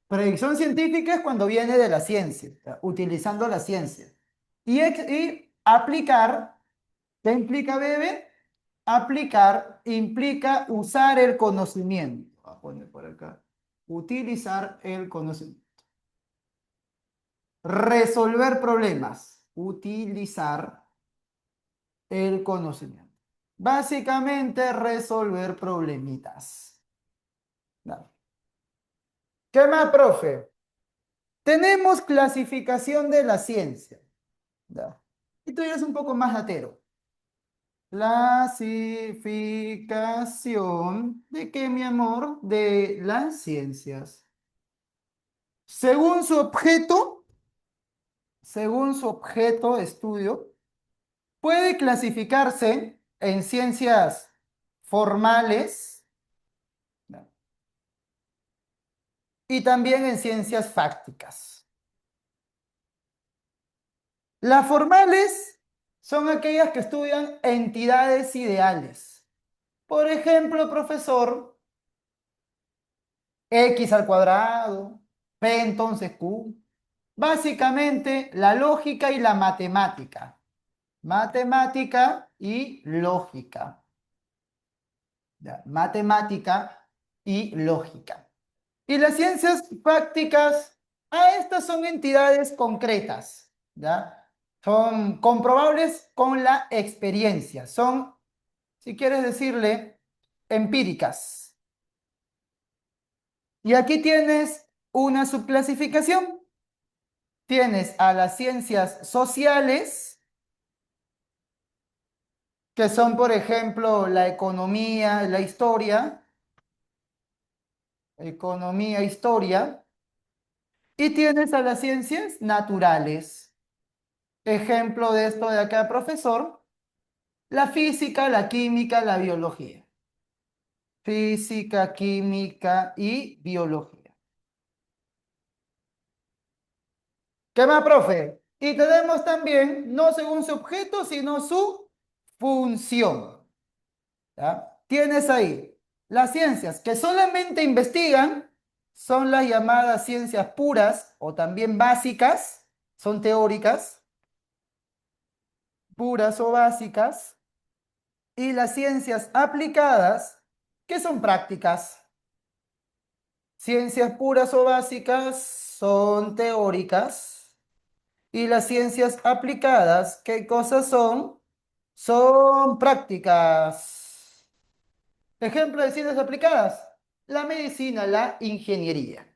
Predicción científica es cuando viene de la ciencia, ¿ya? Utilizando la ciencia. Y aplicar, ¿qué implica, bebé? Aplicar implica usar el conocimiento. Voy a poner por acá. Utilizar el conocimiento. Resolver problemas. Utilizar el conocimiento. Básicamente resolver problemitas. No. ¿Qué más, profe? Tenemos clasificación de la ciencia. No. Esto ya es un poco más latero. Clasificación de qué, mi amor, de las ciencias. Según su objeto, según su objeto de estudio, puede clasificarse en ciencias formales, ¿no? Y también en ciencias fácticas. Las formales son aquellas que estudian entidades ideales. Por ejemplo, profesor, x al cuadrado, p entonces q. Básicamente, la lógica y la matemática. Matemática y lógica. ¿Ya? Matemática y lógica. Y las ciencias prácticas, estas son entidades concretas, ¿ya? Son comprobables con la experiencia, son, si quieres decirle, empíricas. Y aquí tienes una subclasificación. Tienes a las ciencias sociales, que son, por ejemplo, la economía, la historia, y tienes a las ciencias naturales. Ejemplo de esto de acá, profesor, la física, la química, la biología. Física, química y biología. ¿Qué más, profe? Y tenemos también, no según su objeto, sino su función. ¿Ya? Tienes ahí las ciencias que solamente investigan, son las llamadas ciencias puras o también básicas, son teóricas, puras o básicas, y las ciencias aplicadas, que son prácticas. Ciencias puras o básicas son teóricas y las ciencias aplicadas, ¿qué cosas son? Son prácticas. Ejemplo de ciencias aplicadas, la medicina, la ingeniería.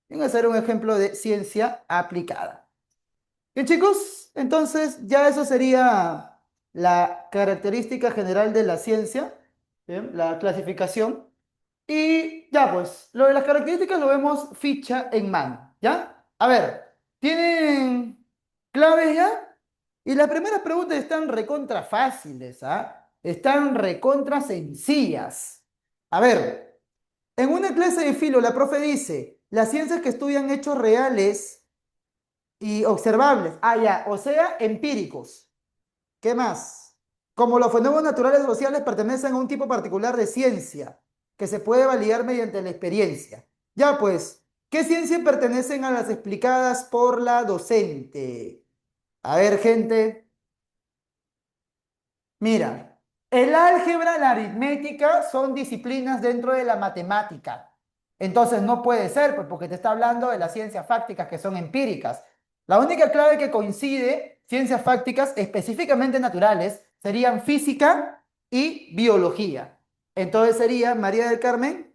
Voy a hacer un ejemplo de ciencia aplicada. Bien, chicos, entonces ya eso sería la característica general de la ciencia, ¿bien? La clasificación. Y ya, pues, lo de las características lo vemos ficha en mano, ¿ya? A ver, ¿tienen claves ya? Y las primeras preguntas están recontra fáciles, ¿ah? Están recontra sencillas. A ver, en una clase de filo la profe dice, las ciencias que estudian hechos reales y observables, ah, ya, o sea, empíricos. ¿Qué más? Como los fenómenos naturales sociales pertenecen a un tipo particular de ciencia que se puede validar mediante la experiencia. Ya pues, ¿qué ciencias pertenecen a las explicadas por la docente? A ver, gente, mira, el álgebra, la aritmética son disciplinas dentro de la matemática. Entonces no puede ser, pues porque te está hablando de las ciencias fácticas que son empíricas. La única clave que coincide, ciencias fácticas específicamente naturales, serían física y biología. Entonces sería María del Carmen,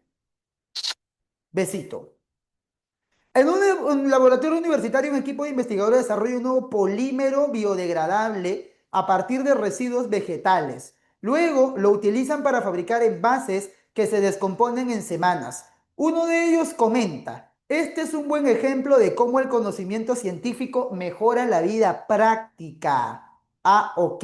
besito. En un laboratorio universitario, un equipo de investigadores desarrolla un nuevo polímero biodegradable a partir de residuos vegetales. Luego lo utilizan para fabricar envases que se descomponen en semanas. Uno de ellos comenta, este es un buen ejemplo de cómo el conocimiento científico mejora la vida práctica. Ah, ok.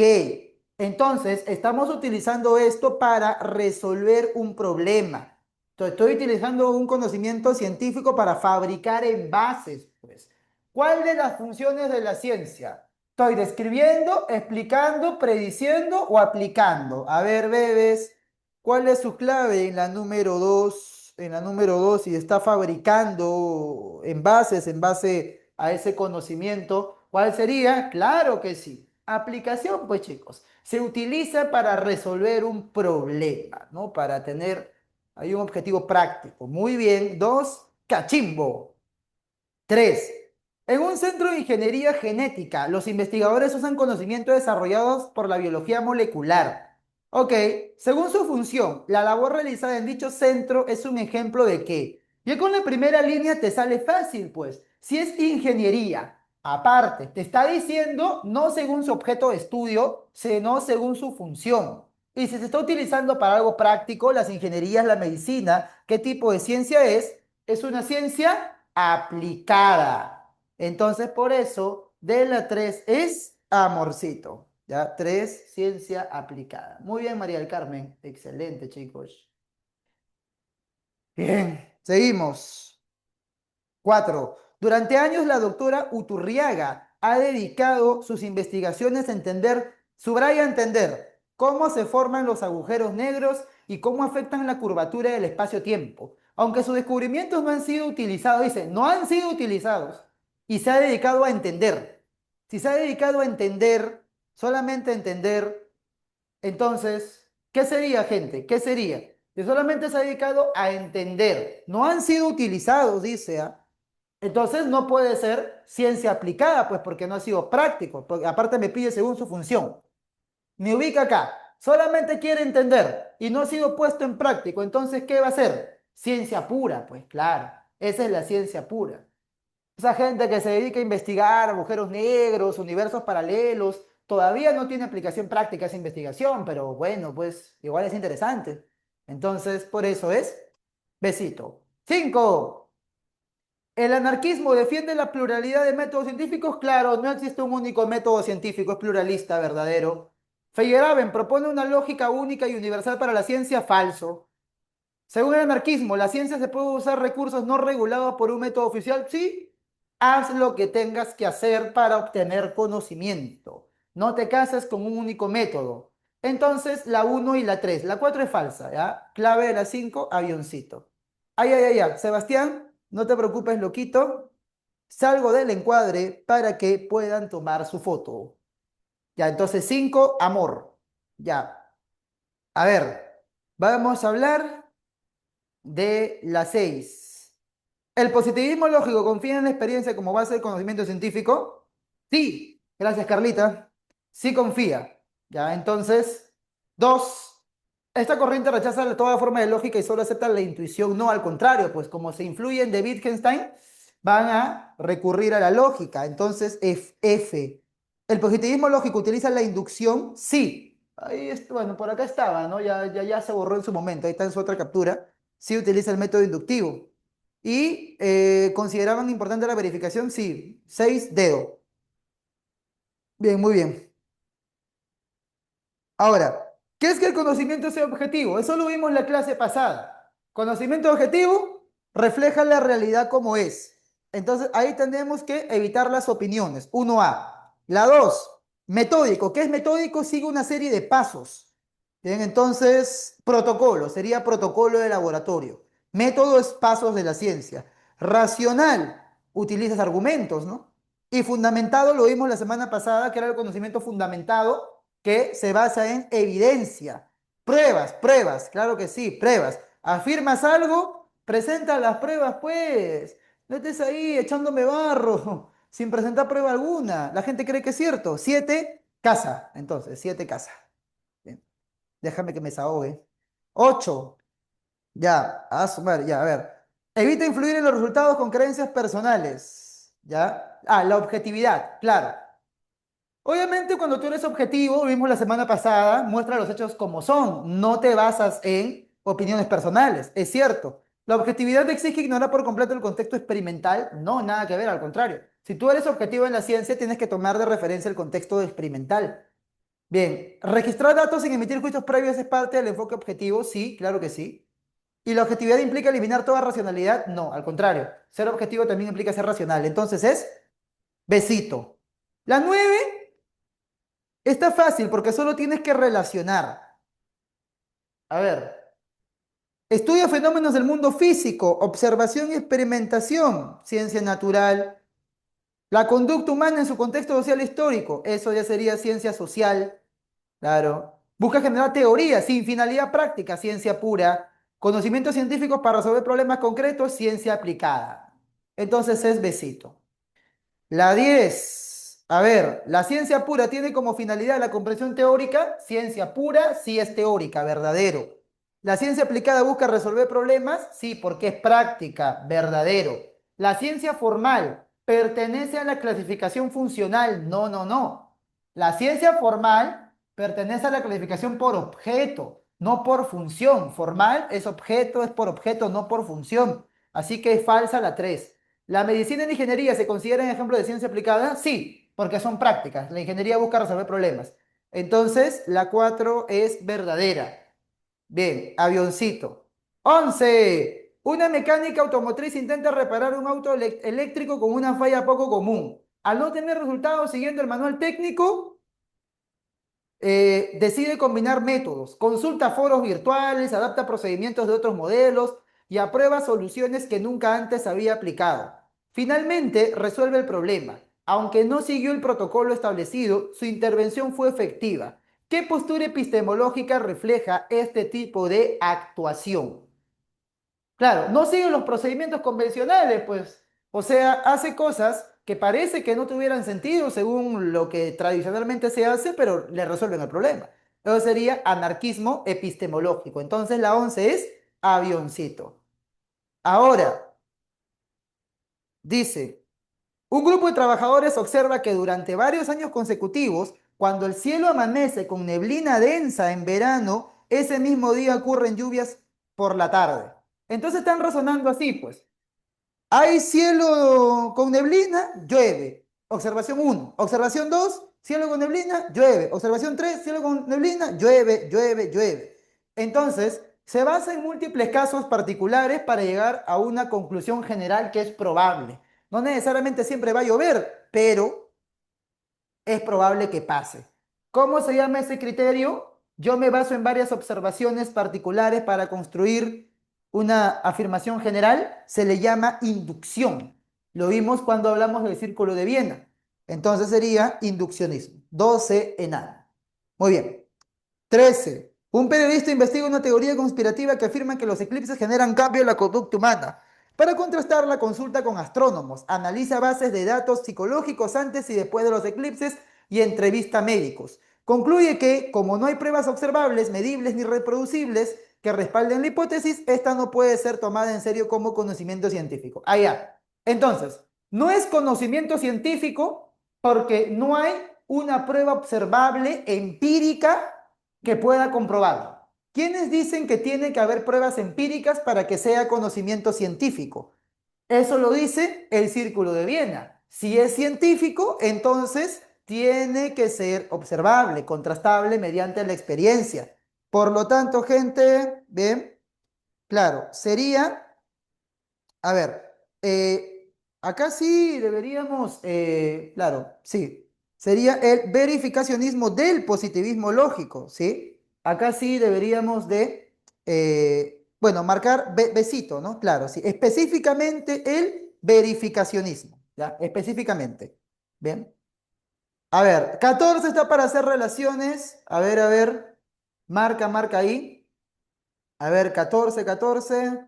Entonces, estamos utilizando esto para resolver un problema. Estoy utilizando un conocimiento científico para fabricar envases, pues. ¿Cuál de las funciones de la ciencia? Estoy describiendo, explicando, prediciendo o aplicando. A ver, bebés, ¿cuál es su clave en la número 2? En la número 2, si está fabricando envases en base a ese conocimiento, ¿cuál sería? Claro que sí. Aplicación, pues chicos, se utiliza para resolver un problema, ¿no? Para tener hay un objetivo práctico. Muy bien. Dos, cachimbo. Tres, en un centro de ingeniería genética, los investigadores usan conocimientos desarrollados por la biología molecular. Ok, según su función, la labor realizada en dicho centro es un ejemplo de que, ya con la primera línea te sale fácil, pues, si es ingeniería, aparte, te está diciendo no según su objeto de estudio, sino según su función. Y si se está utilizando para algo práctico, las ingenierías, la medicina, ¿qué tipo de ciencia es? Es una ciencia aplicada. Entonces, por eso, de la 3 es amorcito. ¿Ya? 3 ciencia aplicada. Muy bien, María del Carmen. Excelente, chicos. Bien, seguimos. 4. Durante años la doctora Uturriaga ha dedicado sus investigaciones a entender, subraya entender, cómo se forman los agujeros negros y cómo afectan la curvatura del espacio-tiempo. Aunque sus descubrimientos no han sido utilizados, dice, no han sido utilizados y se ha dedicado a entender. Si se ha dedicado a entender, solamente a entender, entonces, ¿qué sería, gente? ¿Qué sería? Que solamente se ha dedicado a entender. No han sido utilizados, dice, ¿ah? Entonces no puede ser ciencia aplicada, pues porque no ha sido práctico, porque aparte me pide según su función. Me ubica acá, solamente quiere entender y no ha sido puesto en práctico, entonces ¿qué va a ser? Ciencia pura, pues claro, esa es la ciencia pura. Esa gente que se dedica a investigar agujeros negros, universos paralelos, todavía no tiene aplicación práctica esa investigación, pero bueno, pues igual es interesante. Entonces, por eso es besito. 5. ¿El anarquismo defiende la pluralidad de métodos científicos? Claro, no existe un único método científico, es pluralista, verdadero. Feyerabend propone una lógica única y universal para la ciencia, falso. Según el anarquismo, la ciencia se puede usar recursos no regulados por un método oficial. Sí, haz lo que tengas que hacer para obtener conocimiento. No te cases con un único método. Entonces, la uno y la 3. La 4 es falsa, ¿ya? Clave de la 5, avioncito. Ay, ay, ay, ay. Sebastián, no te preocupes, loquito. Salgo del encuadre para que puedan tomar su foto. Ya, entonces 5, amor. Ya. A ver, vamos a hablar de la 6. ¿El positivismo lógico confía en la experiencia como base del conocimiento científico? Sí, gracias Carlita. Sí confía. Ya, entonces, 2. Esta corriente rechaza toda forma de lógica y solo acepta la intuición, no al contrario, pues como se influyen de Wittgenstein, van a recurrir a la lógica. Entonces, F. ¿El positivismo lógico utiliza la inducción? Sí. Ahí bueno, por acá estaba, ¿no? Ya se borró en su momento, ahí está en su otra captura. Sí utiliza el método inductivo. ¿Y consideraban importante la verificación? Sí. 6 dedo. Bien, muy bien. Ahora, ¿qué es que el conocimiento sea objetivo? Eso lo vimos en la clase pasada. Conocimiento objetivo refleja la realidad como es. Entonces, ahí tenemos que evitar las opiniones. 1A. La 2, metódico. ¿Qué es metódico? Sigue una serie de pasos. Bien, entonces, protocolo, sería protocolo de laboratorio. Método es pasos de la ciencia. Racional, utilizas argumentos, ¿no? Y fundamentado, lo vimos la semana pasada, que era el conocimiento fundamentado que se basa en evidencia. Pruebas, pruebas, claro que sí, pruebas. Afirmas algo, presenta las pruebas, pues. No estés ahí echándome barro, sin presentar prueba alguna. La gente cree que es cierto. 7, casa. Entonces, 7, casa. Bien, déjame que me desahogue. 8, ya, a sumar, ya, a ver. Evita influir en los resultados con creencias personales. ¿Ya? Ah, la objetividad, claro. Obviamente, cuando tú eres objetivo, vimos la semana pasada, muestra los hechos como son, no te basas en opiniones personales, es cierto. La objetividad exige ignorar por completo el contexto experimental, no, nada que ver, al contrario. Si tú eres objetivo en la ciencia, tienes que tomar de referencia el contexto experimental. Bien, registrar datos sin emitir juicios previos es parte del enfoque objetivo, sí, claro que sí. ¿Y la objetividad implica eliminar toda racionalidad? No, al contrario. Ser objetivo también implica ser racional. Entonces es besito. La 9 está fácil porque solo tienes que relacionar. A ver, estudia fenómenos del mundo físico, observación y experimentación, ciencia natural. La conducta humana en su contexto social histórico, eso ya sería ciencia social, claro. Busca generar teorías sin finalidad práctica, ciencia pura. Conocimientos científicos para resolver problemas concretos, ciencia aplicada. Entonces es besito. La 10. A ver, la ciencia pura tiene como finalidad la comprensión teórica. Ciencia pura sí es teórica, verdadero. La ciencia aplicada busca resolver problemas. Sí, porque es práctica, verdadero. La ciencia formal pertenece a la clasificación funcional. No, no, no. La ciencia formal pertenece a la clasificación por objeto, no por función. Formal es objeto, es por objeto, no por función. Así que es falsa la 3. ¿La medicina y la ingeniería se consideran ejemplos de ciencia aplicada? Sí, porque son prácticas. La ingeniería busca resolver problemas. Entonces, la 4 es verdadera. Bien, avioncito. 11. Una mecánica automotriz intenta reparar un auto eléctrico con una falla poco común. Al no tener resultados siguiendo el manual técnico, decide combinar métodos, consulta foros virtuales, adapta procedimientos de otros modelos y aprueba soluciones que nunca antes había aplicado. Finalmente, resuelve el problema. Aunque no siguió el protocolo establecido, su intervención fue efectiva. ¿Qué postura epistemológica refleja este tipo de actuación? Claro, no sigue los procedimientos convencionales, pues. O sea, hace cosas que parece que no tuvieran sentido según lo que tradicionalmente se hace, pero le resuelven el problema. Eso sería anarquismo epistemológico. Entonces la 11 es avioncito. Ahora, dice, un grupo de trabajadores observa que durante varios años consecutivos, cuando el cielo amanece con neblina densa en verano, ese mismo día ocurren lluvias por la tarde. Entonces están razonando así, pues. Hay cielo con neblina, llueve. Observación 1. Observación 2, cielo con neblina, llueve. Observación 3, cielo con neblina, llueve, llueve, llueve. Entonces, se basa en múltiples casos particulares para llegar a una conclusión general que es probable. No necesariamente siempre va a llover, pero es probable que pase. ¿Cómo se llama ese criterio? Yo me baso en varias observaciones particulares para construir una afirmación general. Se le llama inducción. Lo vimos cuando hablamos del círculo de Viena. Entonces sería induccionismo. 12 en A. Muy bien. 13. Un periodista investiga una teoría conspirativa que afirma que los eclipses generan cambio en la conducta humana. Para contrastarla, consulta con astrónomos, analiza bases de datos psicológicos antes y después de los eclipses y entrevista a médicos. Concluye que, como no hay pruebas observables, medibles ni reproducibles que respalden la hipótesis, esta no puede ser tomada en serio como conocimiento científico. Allá. Entonces, no es conocimiento científico porque no hay una prueba observable, empírica, que pueda comprobarlo. ¿Quiénes dicen que tiene que haber pruebas empíricas para que sea conocimiento científico? Eso lo dice el Círculo de Viena. Si es científico, entonces tiene que ser observable, contrastable mediante la experiencia. Por lo tanto, gente, bien, claro, sería, a ver, acá sí deberíamos, claro, sí, sería el verificacionismo del positivismo lógico, ¿sí? Acá sí deberíamos de, bueno, marcar besito, ¿no? Claro, sí, específicamente el verificacionismo, ¿ya? Específicamente, ¿bien? A ver, 14 está para hacer relaciones, a ver, marca ahí, a ver, 14, 14.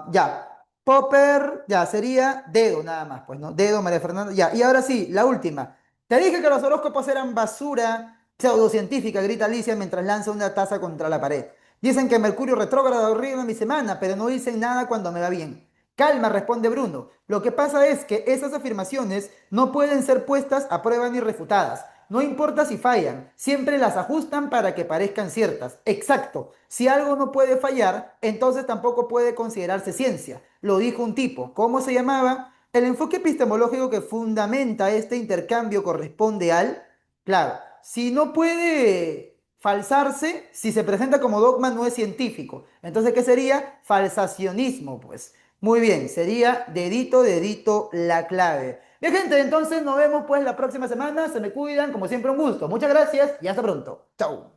Ya. Popper, ya, sería dedo nada más, pues, ¿no? Dedo, María Fernanda, ya. Y ahora sí, la última. Te dije que los horóscopos eran basura pseudocientífica, grita Alicia mientras lanza una taza contra la pared. Dicen que Mercurio retrógrado arruina mi semana, pero no dicen nada cuando me va bien. Calma, responde Bruno. Lo que pasa es que esas afirmaciones no pueden ser puestas a prueba ni refutadas. No importa si fallan, siempre las ajustan para que parezcan ciertas. Exacto. Si algo no puede fallar, entonces tampoco puede considerarse ciencia. Lo dijo un tipo. ¿Cómo se llamaba? El enfoque epistemológico que fundamenta este intercambio corresponde al... Claro, si no puede falsarse, si se presenta como dogma, no es científico. Entonces, ¿qué sería? Falsacionismo, pues. Muy bien, sería dedito, la clave. Bien, gente, entonces nos vemos pues la próxima semana. Se me cuidan, como siempre, un gusto. Muchas gracias y hasta pronto. Chau.